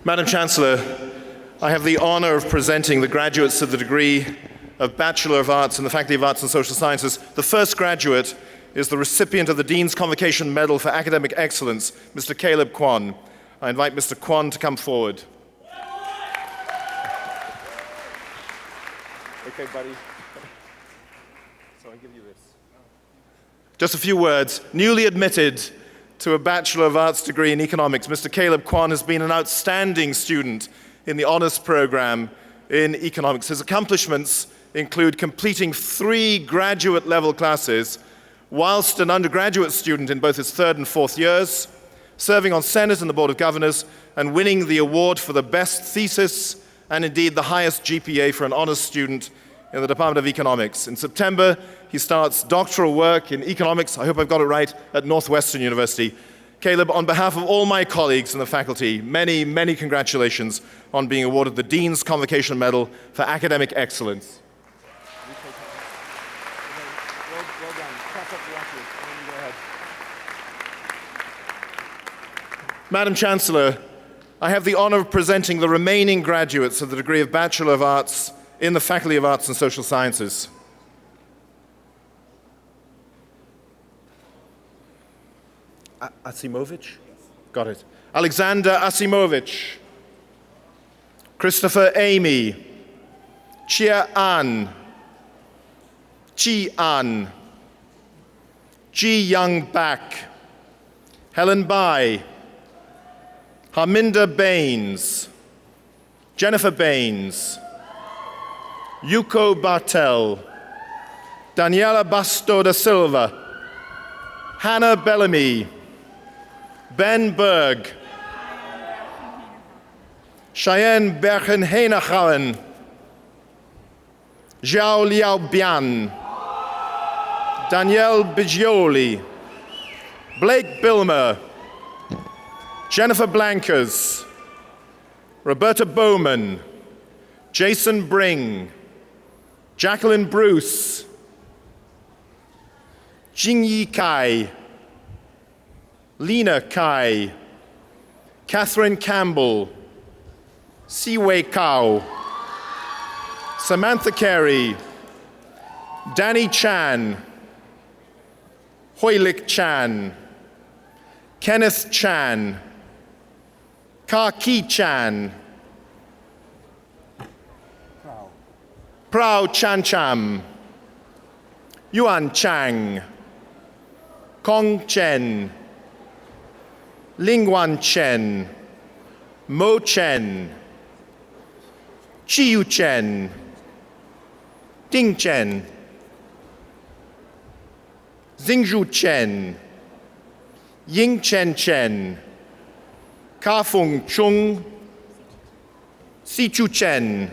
Madam Chancellor, I have the honor of presenting the graduates of the degree of Bachelor of Arts in the Faculty of Arts and Social Sciences. The first graduate is the recipient of the Dean's Convocation Medal for Academic Excellence, Mr. Caleb Kwan. I invite Mr. Kwan to come forward. Okay, buddy. So I give you this. Just a few words. Newly admitted to a Bachelor of Arts degree in economics, Mr. Caleb Kwan has been an outstanding student in the honors program in economics. His accomplishments include completing 3 graduate-level classes whilst an undergraduate student in both his 3rd and 4th years, serving on Senate and the Board of Governors, and winning the award for the best thesis and indeed the highest GPA for an honors student in the Department of Economics. In September, he starts doctoral work in economics, I hope I've got it right, at Northwestern University. Caleb, on behalf of all my colleagues in the faculty, many, many congratulations on being awarded the Dean's Convocation Medal for Academic Excellence. Well done. Pass up the ashes, and then you go ahead. Madam Chancellor, I have the honor of presenting the remaining graduates of the degree of Bachelor of Arts in the Faculty of Arts and Social Sciences. Asimovich? Got it. Alexander Asimovich. Christopher Amy. Chia An. Chi An. Ji Young Bak. Helen Bai. Harminder Baines. Jennifer Baines. Yuko Bartel. Daniela Basto da Silva. Hannah Bellamy, Ben Berg, Cheyenne Bergen-Henachauen, Zhao Liao Bian, Danielle Bigioli, Blake Bilmer, Jennifer Blankers, Roberta Bowman, Jason Bring, Jacqueline Bruce, Jingyi Kai, Lena Kai, Catherine Campbell, Siwei Kao, Samantha Carey, Danny Chan, Hoilik Chan, Kenneth Chan, Ka Ki Chan, Prao Chan Cham, Yuan Chang, Kong Chen, Lingwan Chen, Mo Chen, Chiyu Chen, Ding Chen, Xingzhu Chen, Ying Chen Chen, Ka Fung Chung, Si Chu Chen,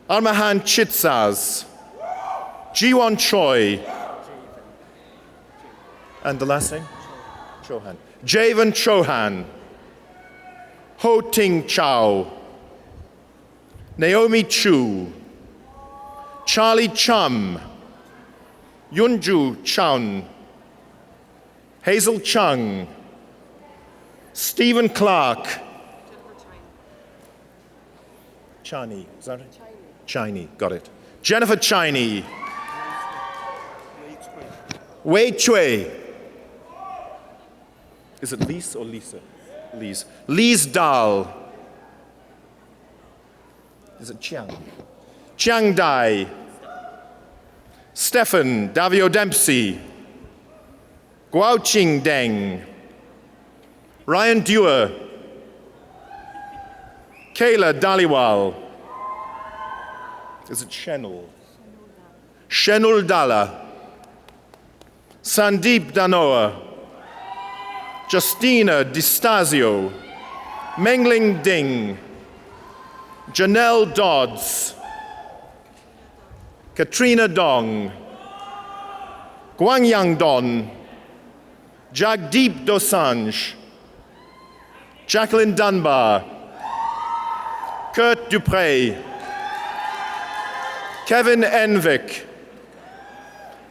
Armahan Chitsaz, Jiwon Choi, and the last name? Chohan. Javan Chohan, Ho Ting Chow, Naomi Chu, Charlie Chum, Yunju Chun, Hazel Chung, Stephen Clark, Chani, is that it? Chiney, got it. Jennifer Chiney, Wei Chui. Is it Lise or Lisa? Lise. Lise Dahl. Is it Chiang? Chiang Dai. Stefan Davio Dempsey. Guao Ching Deng. Ryan Dewar. Kayla Daliwal. Is it Shenul? Shenul Dalla. Sandeep Danoa. Justina Distasio. Mengling Ding. Janelle Dodds. Katrina Dong. Guangyang Don. Jagdeep Dosanjh. Jacqueline Dunbar. Kurt Dupre. Kevin Envik.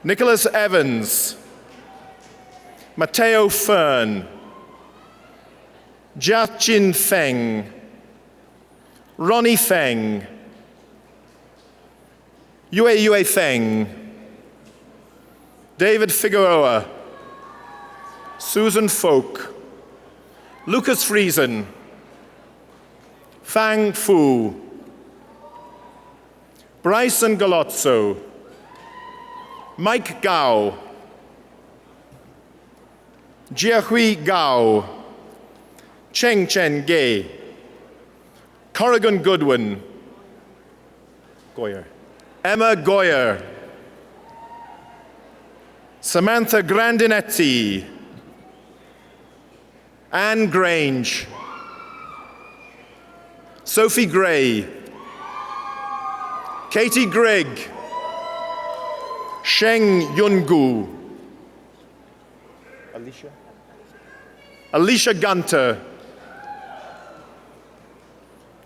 Nicholas Evans. Matteo Fern. Jiaqin Feng. Ronnie Feng. Yue Feng. David Figueroa. Susan Folk. Lucas Friesen. Fang Fu. Bryson Galozzo. Mike Gao. Jiahui Gao. Cheng Chen Gay. Corrigan Goodwin. Goyer. Emma Goyer. Samantha Grandinetti. Anne Grange. Sophie Gray. Katie Grigg. Sheng Yungu. Alicia Gunter.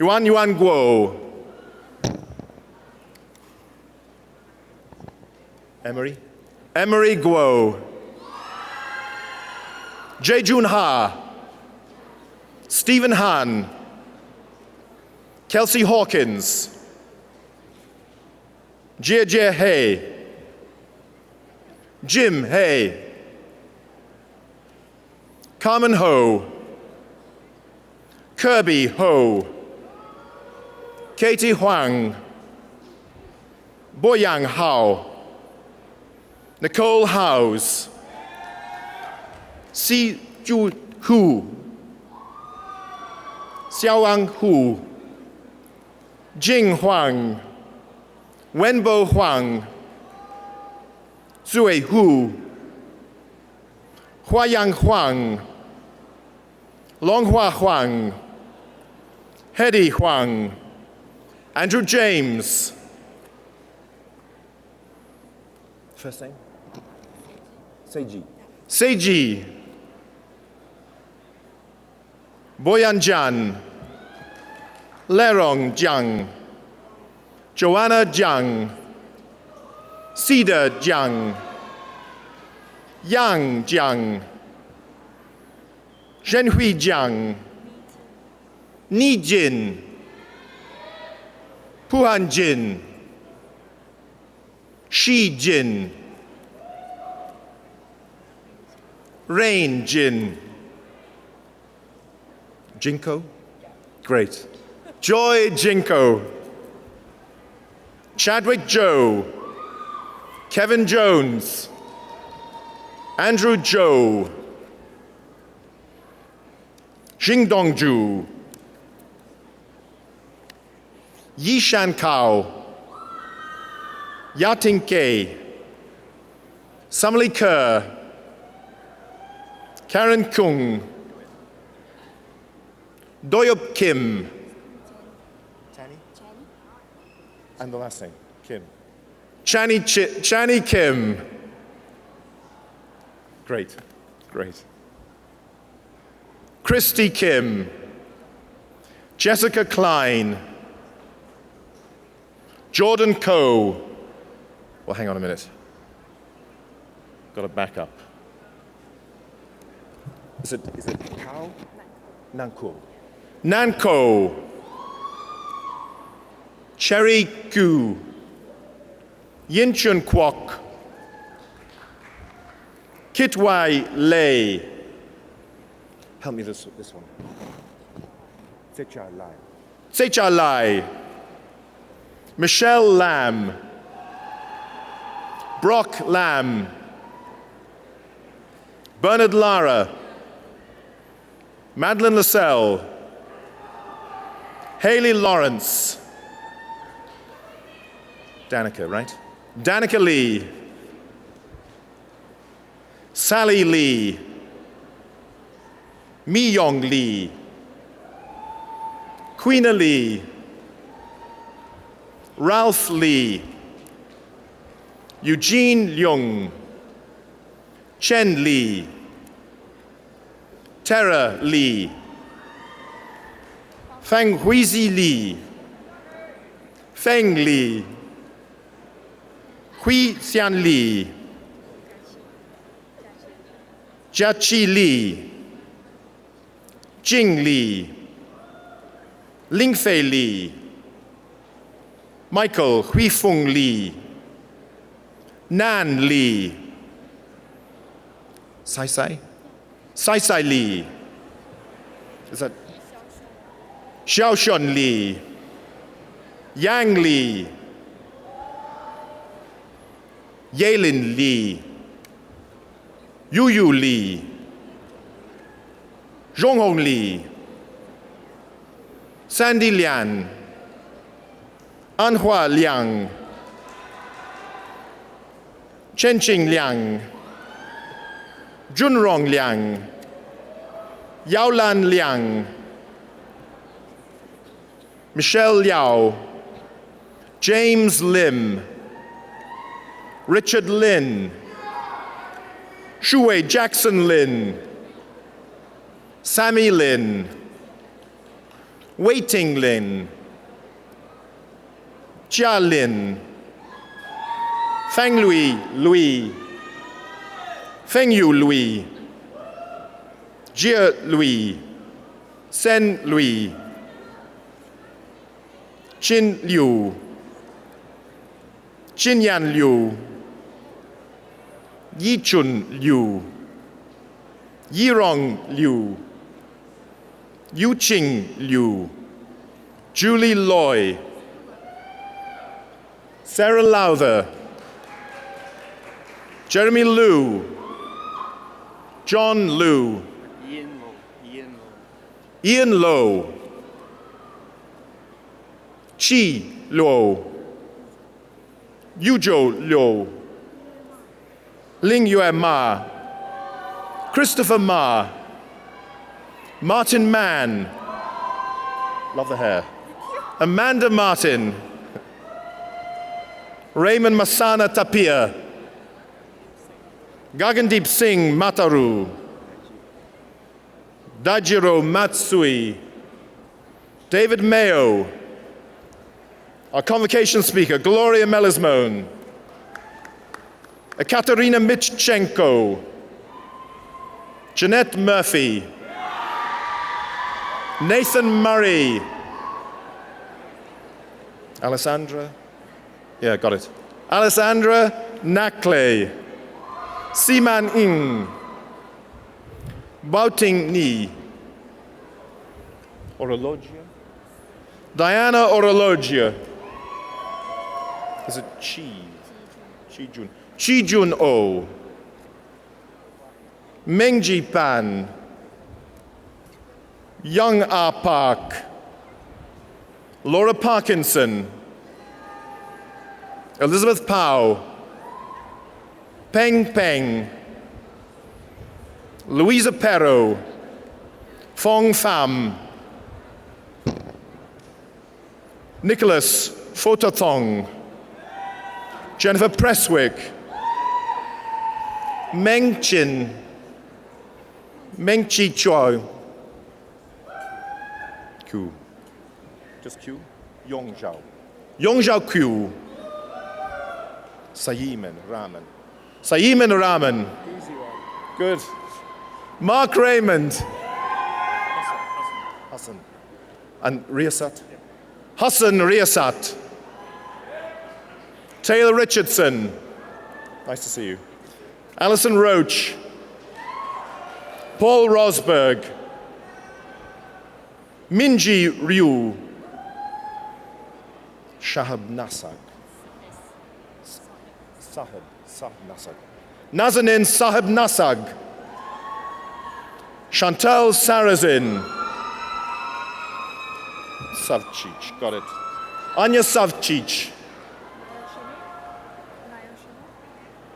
Yuan Guo. Emery Guo. Jae-Jun Ha. Stephen Han. Kelsey Hawkins. Jie Hay. Jim Hay. Carmen Ho. Kirby Ho. Katie Huang. Boyang Hao. Nicole Howes. Si Ju Hu. Xiaowang Hu. Jing Huang. Wenbo Huang. Zui Hu. Huayang Huang, Longhua Huang, Hedy Huang, Andrew James. First name? Seiji. Seiji. Boyan Jan, Lerong Jiang, Joanna Jiang, Cedar Jiang, Yang Jiang, Zhenhui Jiang, Ni Jin, Puhan Jin, Shi Jin, Rain Jin, Jinko? Great. Joy Jinko, Chadwick Joe, Kevin Jones, Andrew Joe, Jingdongju, Yishan Kao, Yating Kei, Samli Kerr, Karen Kung, Doyup Kim, and the last name, Kim. Chani Kim. Great, great. Christy Kim, Jessica Klein, Jordan Coe. Well, hang on a minute. Got to back up. Is it Kao? Nanko. Nanko. Cherry Gu. Yin Chun Kwok. Kitwai Lei. Help me this one. Secha Lai. Secha Lai. Michelle Lam. Brock Lam. Bernard Lara. Madeline Lascelle. Haley Lawrence. Danica, right? Danica Lee. Sally Lee. Mi Yong Lee. Queena Lee. Ralph Lee. Eugene Leung. Chen Lee. Tara Lee. Fang Huizi Lee. Feng Lee. Hui Xian Li, Jiaqi Li, Jing Li, Lingfei Li, Michael Huifeng Li, Nan Li, Sai Li, is that Xiaoshun Li, Yang Li, Yelin Li, Yu Li, Zhonghong Li, Sandy Lian, Anhua Liang, Chenqing Liang, Junrong Liang, Yaolan Liang, Michelle Liao, James Lim, Richard Lin, Shuwei Jackson Lin, Sammy Lin, Waiting Lin, Jia Lin, Feng Louis, Feng Yu Louis, Jia Louis, Sen Louis, Jin Liu, Jinyan Liu, Yichun Liu, Yirong Liu, Yuqing Liu, Julie Loy, Sarah Lowther, Jeremy Liu, John Liu, Ian Low, Chi Luo, Yuzhou Liu, Ling Yue Ma, Christopher Ma, Martin Mann, love the hair, Amanda Martin, Raymond Masana Tapia, Gagandeep Singh Mataru, Dajiro Matsui, David Mayo, our convocation speaker, Gloria Melismone, Ekaterina Mitchenko, Jeanette Murphy, Nathan Murray, Alessandra, yeah, got it. Alessandra Nakle, Siman Ing, Bauting Ni, Orologia, Diana Orologia, is it Chi Jun O, Mengji Pan, Young Ah Park, Laura Parkinson, Elizabeth Powell, Peng Peng, Louisa Perro, Fong Pham, Nicholas Photothong, Jennifer Presswick, Meng Chin, Meng Chi Choi, Q, just Q, Yong Zhao, Yong Zhao Q, Sayiman Raman, good, Mark Raymond, Hassan, and Riyasat, Hassan Riyasat, Taylor Richardson, nice to see you, Alison Roach, Paul Rosberg, Minji Ryu, Shahab Nasag, Sahab Nasag, Nazanin Sahab Nasag, Chantal Sarazin, Savchich, got it. Anya Savchich,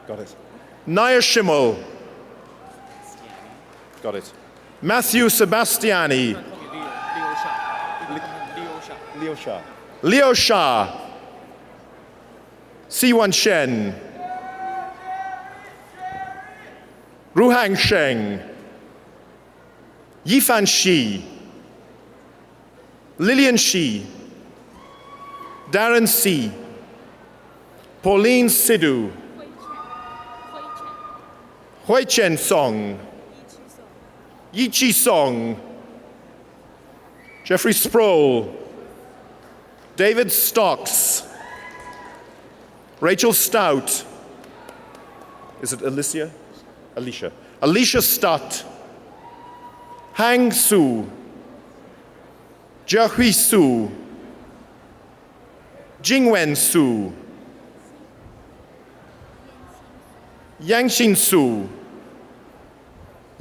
got it. Naya Schimmel, got it. Matthew Sebastiani, Leo Shah, Siwan Shen, Ruhang Sheng, Yifan Shi, Lillian Shi, Darren C, Pauline Sidhu, Hui Chen Song, Yi Chi Song, Jeffrey Sproul, David Stocks, Rachel Stout, is it Alicia? Alicia Stott, Hang Su, Jiahui Su, Jingwen Su, Yangxin Su,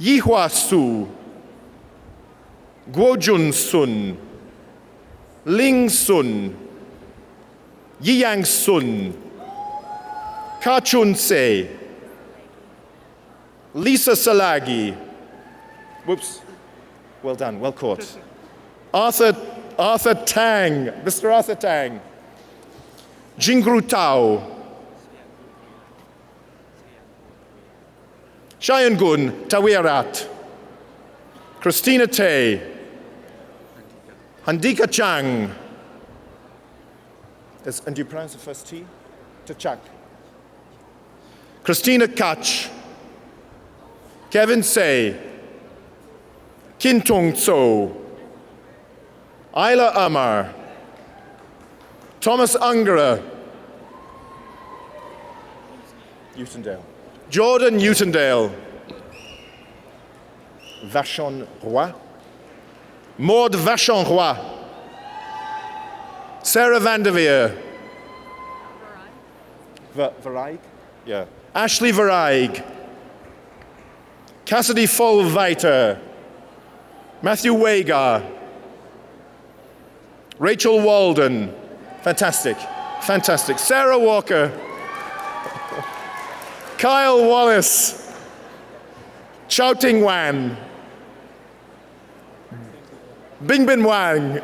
Yihua Su, Guojun Sun, Ling Sun, Yiyang Sun, Ka-chun Se, Lisa Salagi, whoops, well done, well caught. Arthur Tang, Mr. Arthur Tang, Jingru Tao, Shayangun Tawirat, Christina Tay, Handika Chang, and do you pronounce the first T? Tachak. Christina Kach, Kevin Say, Kintong Tso, Isla Amar, Thomas Ungara, Utendale, Jordan Utendale, Vachon Roy, Maud Vachon Roy, Sarah Vanderveer, Verheig? Yeah. Ashley Verheig, Cassidy Folviter, Matthew Wagar, Rachel Walden, fantastic, fantastic. Sarah Walker, Kyle Wallace, Chao Ting Wan, Bing Bin Wang,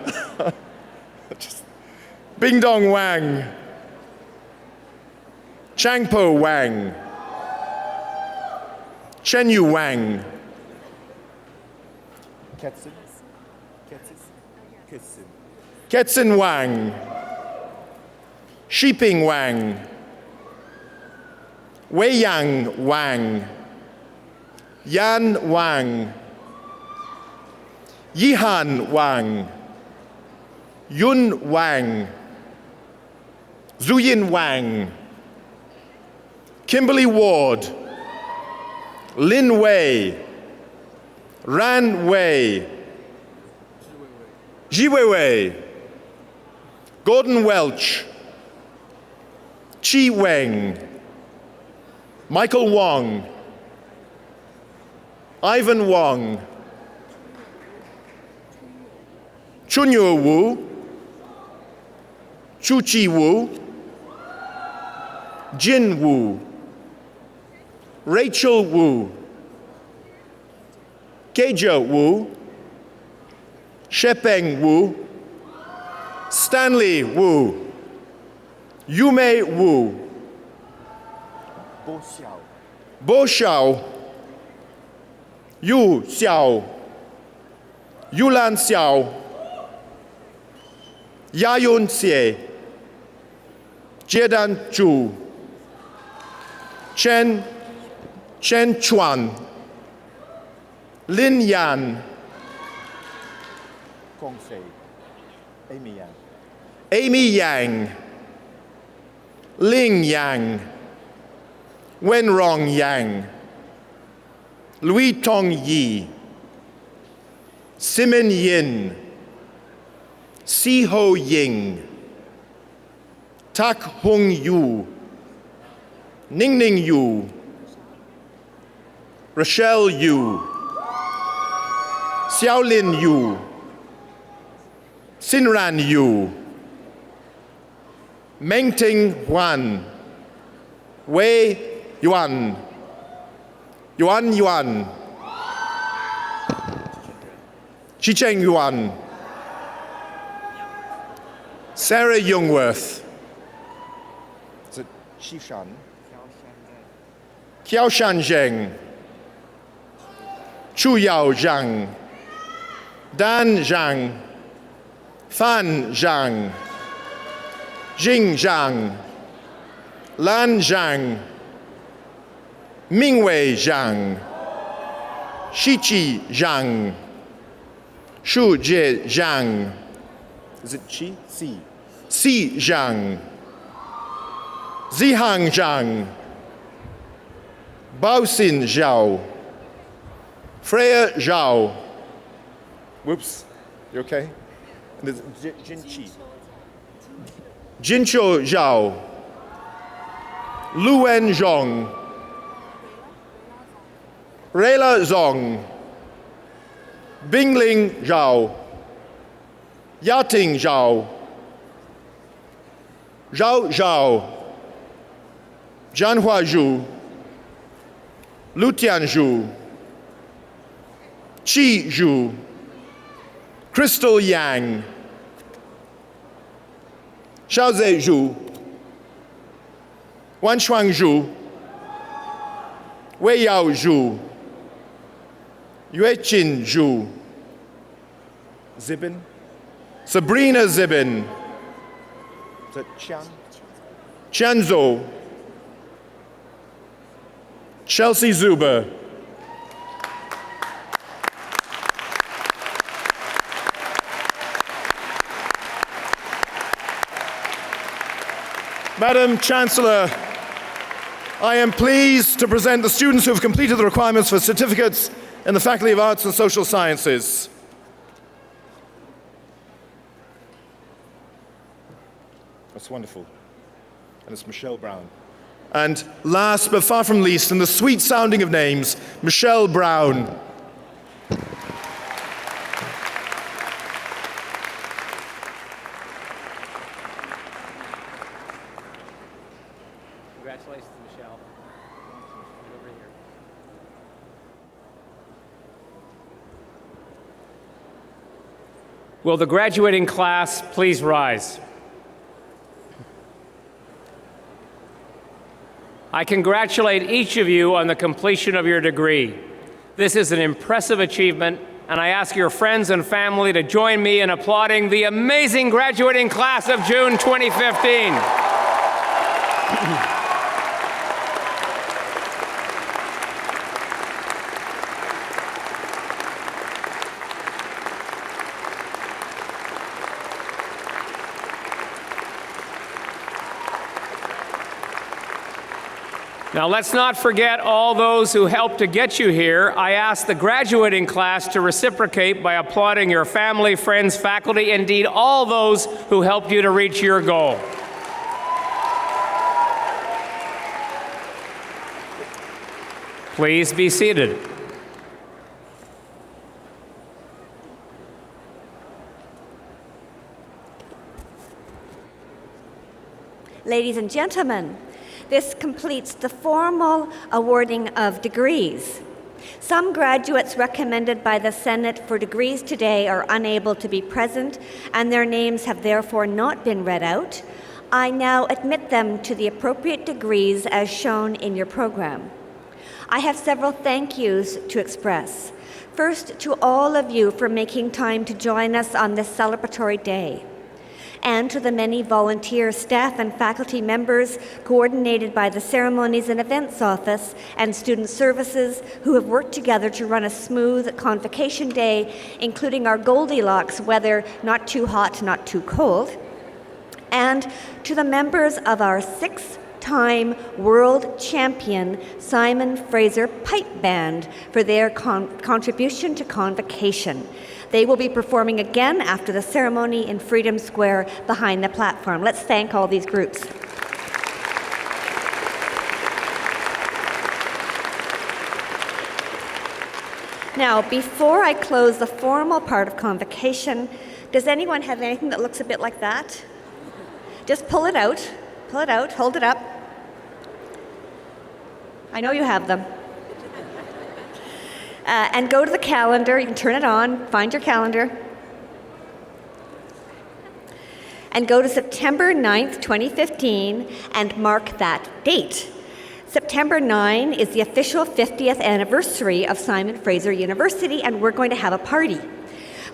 Bing Dong Wang, Chang Po Wang, Chen Yu Wang, Ketsin Wang, Shiping Wang, Wei Yang Wang, Yan Wang, Yihan Wang, Yun Wang, Zuyin Wang, Kimberly Ward, Lin Wei, Ran Wei, Ji Weiwei, Gordon Welch, Chi Weng, Michael Wong, Ivan Wong, Chunyo Wu, Chu Chi Wu, Jin Wu, Rachel Wu, Keija Wu, Shepeng Wu, Stanley Wu, Yume Wu, Bo Xiao, Yu Xiao, Yulan Xiao, Yayun Xie, Jiedan Zhu, Chen Chuan, Lin Yan, Amy Yang, Ling Yang, Wenrong Yang, Louis Tong Yi, Simin Yin, Si Ho Ying, Tak Hung Yu, Ning Ning Yu, Rochelle Yu, Xiaolin Yu, Sinran Yu, Mengting Huan, Wei Yuan, Yuan Yuan, Chicheng Yuan, Sarah Youngworth, is it Xishan? Kiaoshan Zheng, Chu Yao Zhang, Dan Zhang, Fan Zhang, Jing Zhang, Lan Zhang, Mingwei Zhang, Shiqi Zhang, Shu Jie Zhang, is it Qi? Si. Si Zhang, Zihang Zhang, Baoxin Zhao, Freya Zhao, whoops, you okay? And there's Jinqi. Jincho Zhao, Luwen Zhong, Reila Zong, Bingling Zhao, Yating Zhao, Zhao Zhao, Jianhua Zhu, Lutian Zhu, Qi Zhu, Crystal Yang, Xiaoze Zhu, Wanshuang Zhu, Wei Yao Zhu, Yueqin Zhu, Zibin, Sabrina Zibin, is that Qian? Qianzhou, Chelsea Zuber, Madam Chancellor, I am pleased to present the students who have completed the requirements for certificates in the Faculty of Arts and Social Sciences. That's wonderful. And it's Michelle Brown. And last but far from least, in the sweet sounding of names, Michelle Brown. Congratulations, Michelle. Over here. Will the graduating class please rise? I congratulate each of you on the completion of your degree. This is an impressive achievement, and I ask your friends and family to join me in applauding the amazing graduating class of June 2015. Now, let's not forget all those who helped to get you here. I ask the graduating class to reciprocate by applauding your family, friends, faculty, indeed all those who helped you to reach your goal. Please be seated. Ladies and gentlemen, this completes the formal awarding of degrees. Some graduates recommended by the Senate for degrees today are unable to be present, and their names have therefore not been read out. I now admit them to the appropriate degrees as shown in your program. I have several thank yous to express. First, to all of you for making time to join us on this celebratory day, and to the many volunteer staff and faculty members coordinated by the Ceremonies and Events Office and Student Services who have worked together to run a smooth Convocation Day, including our Goldilocks weather, not too hot, not too cold, and to the members of our six-time world champion Simon Fraser Pipe Band for their contribution to Convocation. They will be performing again after the ceremony in Freedom Square behind the platform. Let's thank all these groups. Now, before I close the formal part of Convocation, does anyone have anything that looks a bit like that? Just pull it out, hold it up. I know you have them. And go to the calendar. You can turn it on, find your calendar. And go to September 9th, 2015, and mark that date. September 9 is the official 50th anniversary of Simon Fraser University, and we're going to have a party.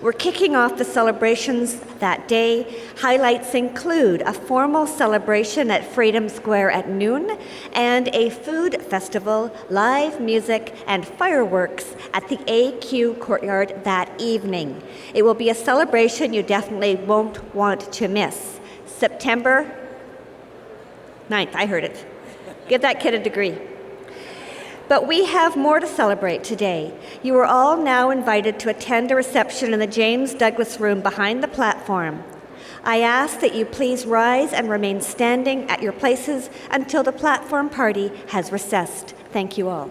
We're kicking off the celebrations that day. Highlights include a formal celebration at Freedom Square at noon and a food festival, live music, and fireworks at the AQ Courtyard that evening. It will be a celebration you definitely won't want to miss. September 9th, I heard it. Give that kid a degree. But we have more to celebrate today. You are all now invited to attend a reception in the James Douglas Room behind the platform. I ask that you please rise and remain standing at your places until the platform party has recessed. Thank you all.